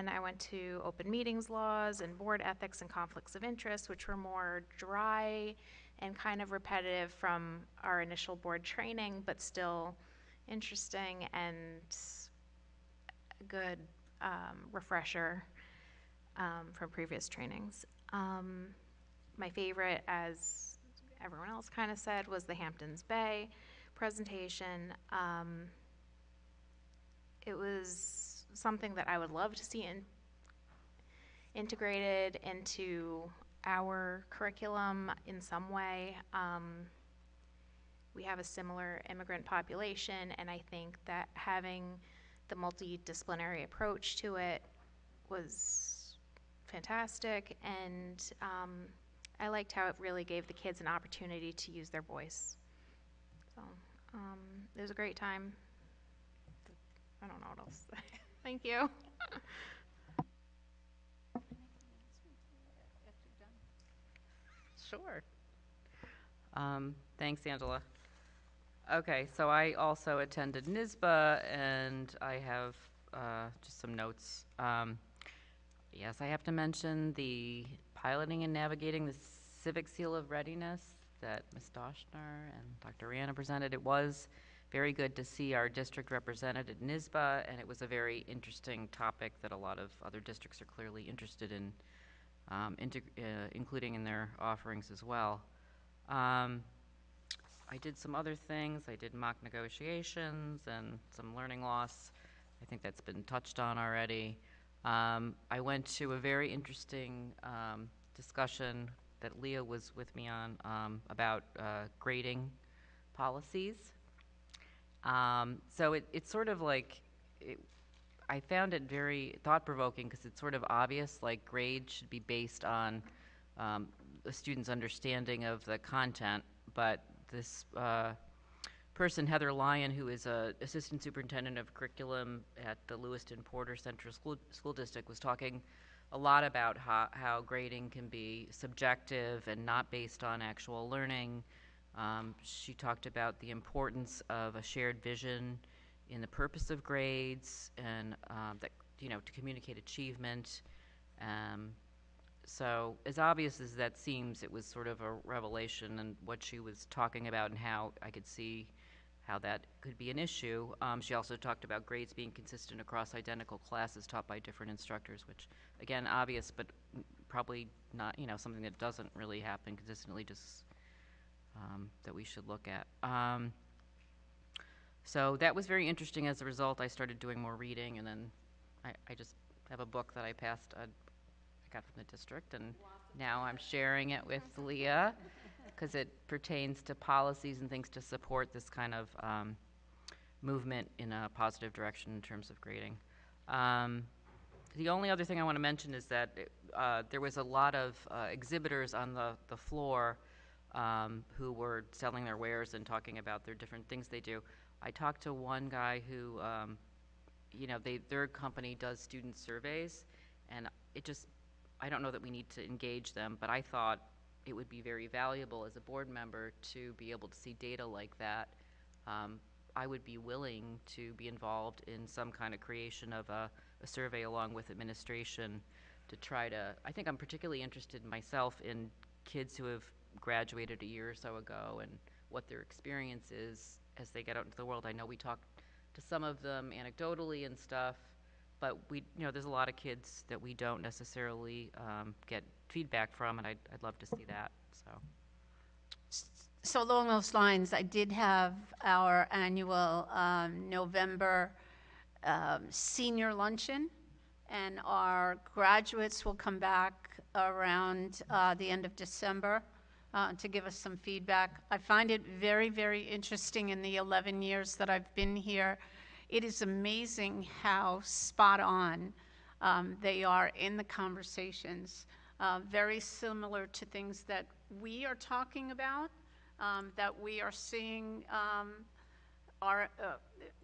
I went to open meetings laws and board ethics and conflicts of interest, which were more dry and kind of repetitive from our initial board training, but still interesting and a good refresher from previous trainings. My favorite, as everyone else kind of said, was the Hamptons Bay presentation. It was something that I would love to see integrated into our curriculum in some way. We have a similar immigrant population, and I think that having the multidisciplinary approach to it was fantastic, and I liked how it really gave the kids an opportunity to use their voice. So it was a great time. I don't know what else to say. Thank you. Sure. Thanks, Angela. Okay, so I also attended NISBA, and I have just some notes. Yes, I have to mention the piloting and navigating the Civic Seal of Readiness that Ms. Doshner and Dr. Rihanna presented. It was very good to see our district represented at NISBA, and it was a very interesting topic that a lot of other districts are clearly interested in, including in their offerings as well. I did some other things. I did mock negotiations and some learning loss. I think that's been touched on already. I went to a very interesting discussion that Leah was with me on about grading policies. So it's sort of like, I found it very thought-provoking because it's sort of obvious, like grades should be based on a student's understanding of the content, but this person, Heather Lyon, who is a assistant superintendent of curriculum at the Lewiston Porter Central School District, was talking a lot about how grading can be subjective and not based on actual learning. She talked about the importance of a shared vision in the purpose of grades and that, to communicate achievement. So as obvious as that seems, it was sort of a revelation in what she was talking about and how I could see how that could be an issue. She also talked about grades being consistent across identical classes taught by different instructors, which, again, obvious, but probably not, something that doesn't really happen consistently, just that we should look at. So that was very interesting. As a result, I started doing more reading, and then I just have a book that I got from the district, and now I'm sharing it with Leah because it pertains to policies and things to support this kind of movement in a positive direction in terms of grading. The only other thing I want to mention is that there was a lot of exhibitors on the floor who were selling their wares and talking about their different things they do. I talked to one guy who, their company does student surveys, and I don't know that we need to engage them, but I thought it would be very valuable as a board member to be able to see data like that. I would be willing to be involved in some kind of creation of a survey along with administration to try to, I think I'm particularly interested myself in kids who have graduated a year or so ago and what their experience is as they get out into the world. I know we talked to some of them anecdotally and stuff, but there's a lot of kids that we don't necessarily get feedback from, and I'd love to see that, so. So along those lines, I did have our annual November senior luncheon, and our graduates will come back around the end of December to give us some feedback. I find it very, very interesting in the 11 years that I've been here. It is amazing how spot on they are in the conversations, very similar to things that we are talking about, that we are seeing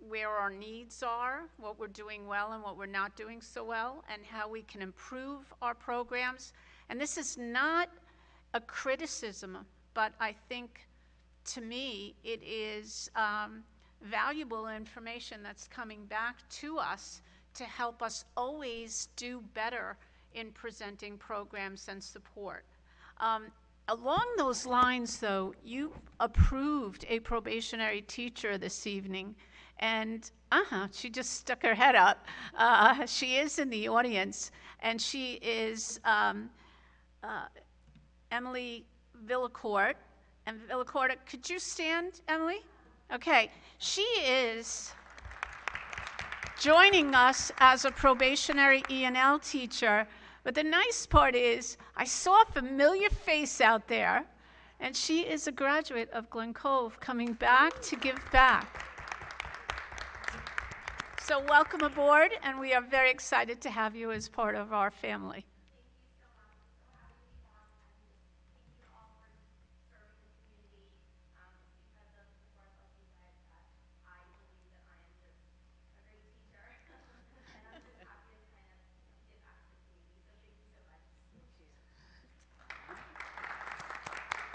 where our needs are, what we're doing well and what we're not doing so well, and how we can improve our programs. And this is not a criticism, but I think, to me, it is valuable information that's coming back to us to help us always do better in presenting programs and support. Along those lines, though, you approved a probationary teacher this evening, and she just stuck her head up. She is in the audience, and she is Emily Villacourt. And Villacourt, could you stand, Emily? Okay. She is joining us as a probationary E&L teacher. But the nice part is, I saw a familiar face out there, and she is a graduate of Glen Cove coming back to give back. So welcome aboard, and we are very excited to have you as part of our family.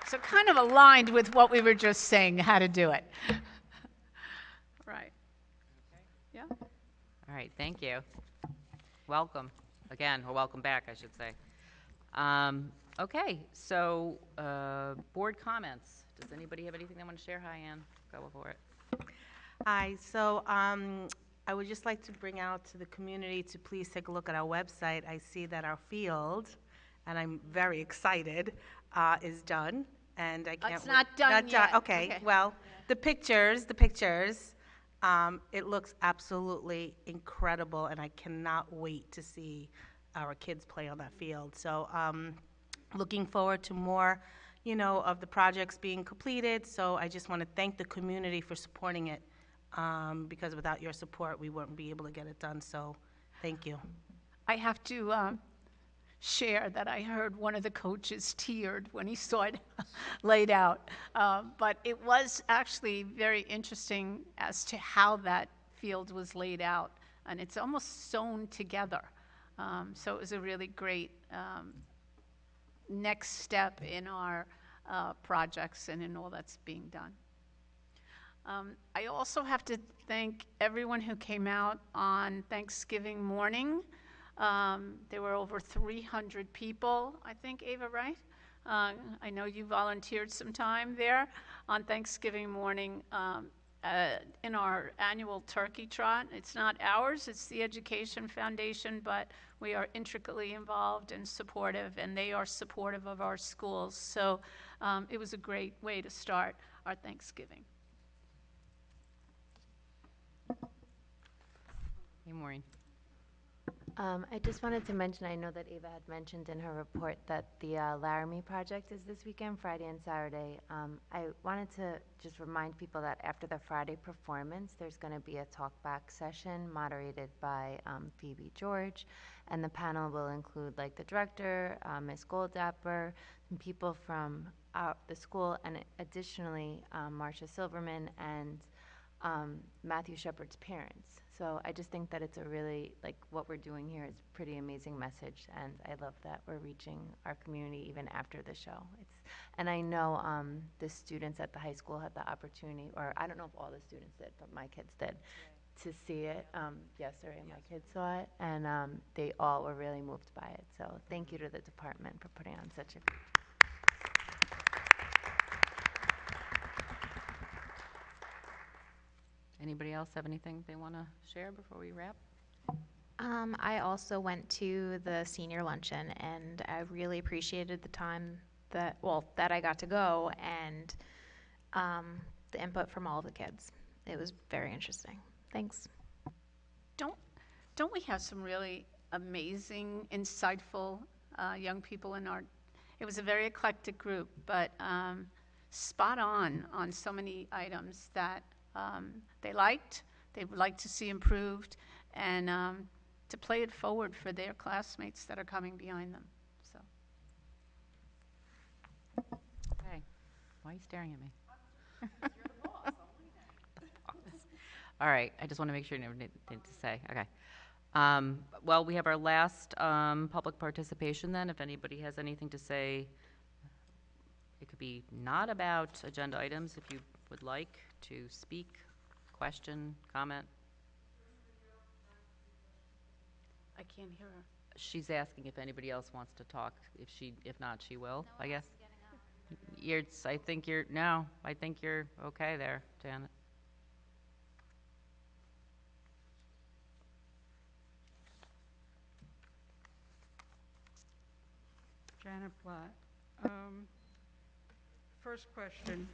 So kind of aligned with what we were just saying, how to do it. Right. Yeah. All right, thank you. Welcome. Again, or welcome back, I should say. Okay, so board comments. Does anybody have anything they want to share? Hi, Ann. Go for it. Hi, so I would just like to bring out to the community to please take a look at our website. I see that our field, and I'm very excited, is done. And I can't It's not done yet. Okay, well, the pictures, it looks absolutely incredible, and I cannot wait to see our kids play on that field. So looking forward to more, of the projects being completed. So I just want to thank the community for supporting it, because without your support, we wouldn't be able to get it done. So thank you. I have to share that I heard one of the coaches teared when he saw it laid out. But it was actually very interesting as to how that field was laid out. And it's almost sewn together. So it was a really great next step in our projects and in all that's being done. I also have to thank everyone who came out on Thanksgiving morning. There were over 300 people, I think, Ava, right? I know you volunteered some time there on Thanksgiving morning in our annual turkey trot. It's not ours, it's the Education Foundation, but we are intricately involved and supportive, and they are supportive of our schools. So it was a great way to start our Thanksgiving. Hey, Maureen. I just wanted to mention, I know that Ava had mentioned in her report that the Laramie project is this weekend, Friday and Saturday. I wanted to just remind people that after the Friday performance, there's going to be a talkback session moderated by Phoebe George, and the panel will include like the director, Ms. Goldapper, and people from the school, and additionally Marcia Silverman and Matthew Shepard's parents. So I just think that it's a really, what we're doing here is a pretty amazing message, and I love that we're reaching our community even after the show. And I know the students at the high school had the opportunity, or I don't know if all the students did, but my kids did, to see it yesterday. My kids saw it, and they all were really moved by it. So thank you to the department for putting on such a Anybody else have anything they want to share before we wrap? I also went to the senior luncheon, and I really appreciated the time that I got to go, and the input from all of the kids. It was very interesting. Thanks. Don't we have some really amazing, insightful young people in our? It was a very eclectic group, but spot on so many items that they would like to see improved, and to play it forward for their classmates that are coming behind them. So. Okay. Why are you staring at me? You're the boss. All right. I just want to make sure you never need to say. Okay. Well, we have our last public participation then. If anybody has anything to say, it could be not about agenda items. If you would like to speak, question, comment. I can't hear her. She's asking if anybody else wants to talk. If not, she will, I guess. I think you're okay there, Janet. Janet Blatt. First question,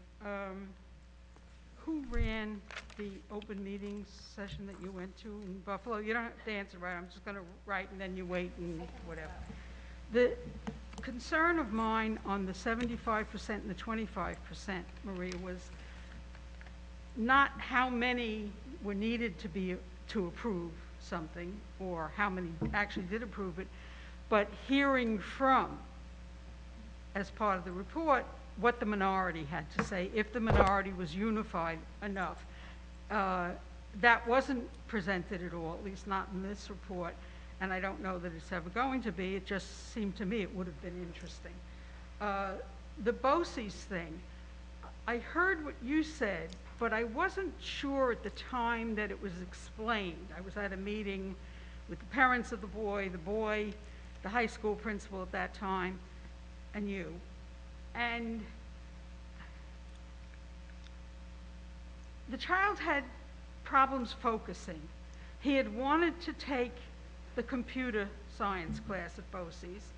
who ran the open meetings session that you went to in Buffalo? You don't have to answer right, I'm just gonna write and then you wait and whatever. The concern of mine on the 75% and the 25%, Maria, was not how many were needed to approve something or how many actually did approve it, but hearing from, as part of the report, what the minority had to say, if the minority was unified enough. That wasn't presented at all, at least not in this report, and I don't know that it's ever going to be. It just seemed to me it would have been interesting. The BOCES thing, I heard what you said, but I wasn't sure at the time that it was explained. I was at a meeting with the parents of the boy, the high school principal at that time, and you. And the child had problems focusing. He had wanted to take the computer science class at BOCES.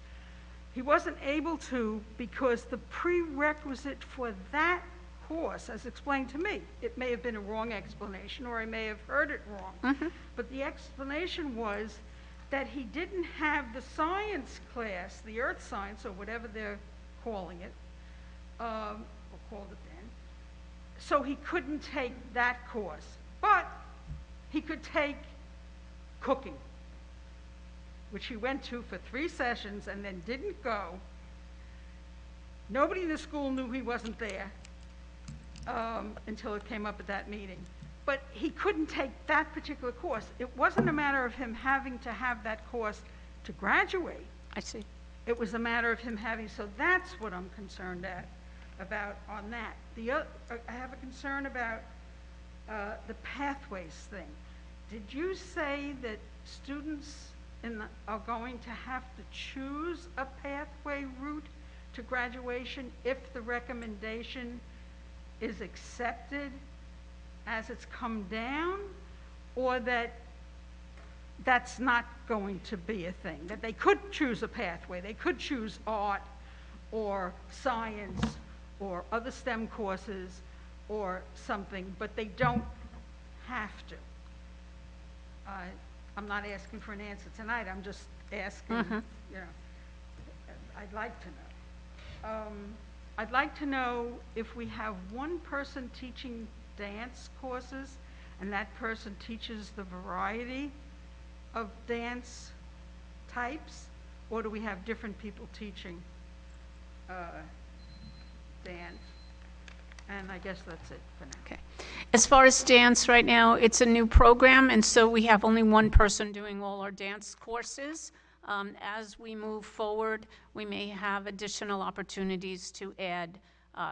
He wasn't able to because the prerequisite for that course, as explained to me, it may have been a wrong explanation or I may have heard it wrong, but the explanation was that he didn't have the science class, the earth science or whatever they're calling it, or called it then, so he couldn't take that course. But he could take cooking, which he went to for 3 sessions and then didn't go. Nobody in the school knew he wasn't there until it came up at that meeting. But he couldn't take that particular course. It wasn't a matter of him having to have that course to graduate. I see. It was a matter of him having, so that's what I'm concerned about on that. I have a concern about the pathways thing. Did you say that students are going to have to choose a pathway route to graduation if the recommendation is accepted as it's come down, or that that's not going to be a thing, that they could choose a pathway, they could choose art or science or other STEM courses or something, but they don't have to? I'm not asking for an answer tonight, I'm just asking, you know, I'd like to know. I'd like to know if we have one person teaching dance courses and that person teaches the variety of dance types, or do we have different people teaching dance? And I guess that's it for now. Okay. As far as dance right now, it's a new program, and so we have only one person doing all our dance courses. As we move forward, we may have additional opportunities to add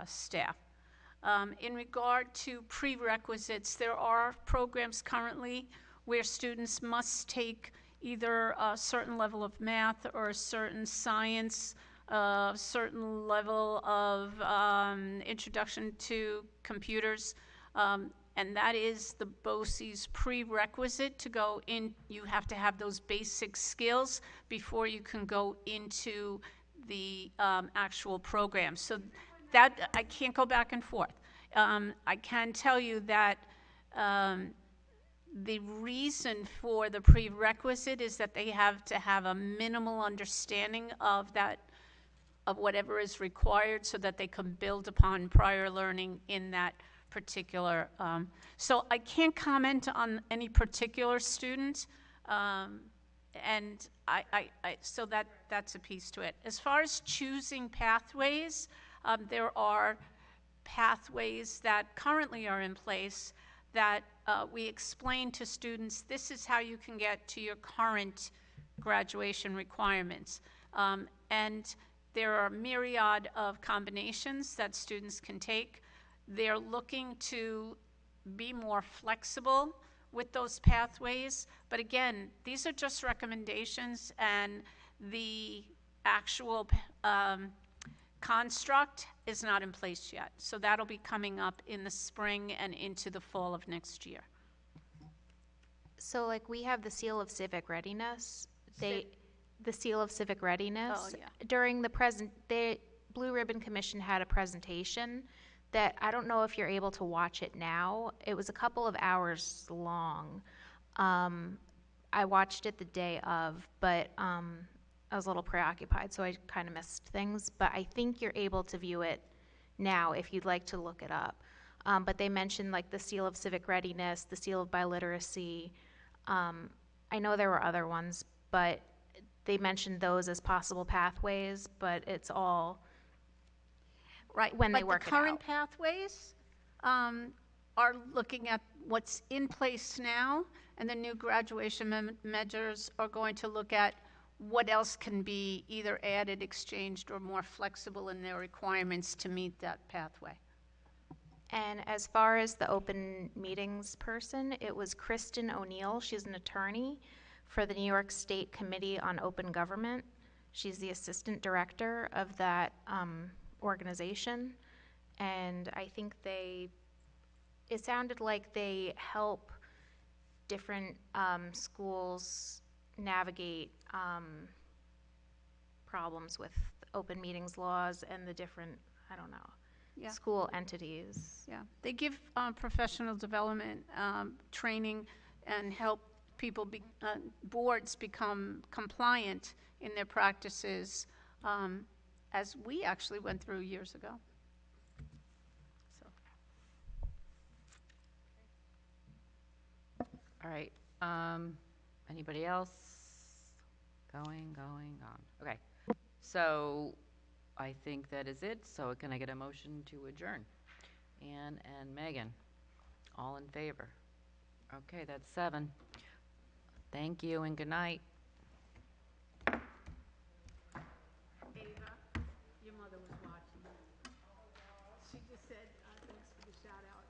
staff. In regard to prerequisites, there are programs currently where students must take either a certain level of math or a certain science, a certain level of introduction to computers. and that is the BOCES prerequisite to go in. You have to have those basic skills before you can go into the actual program. So that, I can't go back and forth. I can tell you that the reason for the prerequisite is that they have to have a minimal understanding of that, of whatever is required, so that they can build upon prior learning in that particular. So I can't comment on any particular student, and so that's a piece to it. As far as choosing pathways, there are pathways that currently are in place that we explain to students, this is how you can get to your current graduation requirements. And there are a myriad of combinations that students can take. They're looking to be more flexible with those pathways, but again, these are just recommendations, and the actual construct is not in place yet. So that'll be coming up in the spring and into the fall of next year. So like we have the Seal of Civic Readiness. The Seal of Civic Readiness. Oh, yeah. During the Blue Ribbon Commission had a presentation that I don't know if you're able to watch it now. It was a couple of hours long. I watched it the day of, but I was a little preoccupied, so I kind of missed things. But I think you're able to view it now if you'd like to look it up. But they mentioned like the Seal of Civic Readiness, the Seal of Biliteracy. I know there were other ones, but they mentioned those as possible pathways, but it's all right when they but work the it out. current pathways are looking at what's in place now, and the new graduation measures are going to look at what else can be either added, exchanged, or more flexible in their requirements to meet that pathway. And as far as the open meetings person, it was Kristen O'Neill. She's an attorney for the New York State Committee on Open Government. She's the assistant director of that organization. And I think it sounded like they help different schools navigate problems with open meetings laws and the different, I don't know, school entities. Yeah, they give professional development training and help people, boards become compliant in their practices, as we actually went through years ago. So. All right. Anybody else? Going, gone. Okay. So I think that is it. So can I get a motion to adjourn? Ann and Megan, all in favor? Okay, that's 7. Thank you and good night. Ava, your mother was watching. She just said, thanks for the shout out.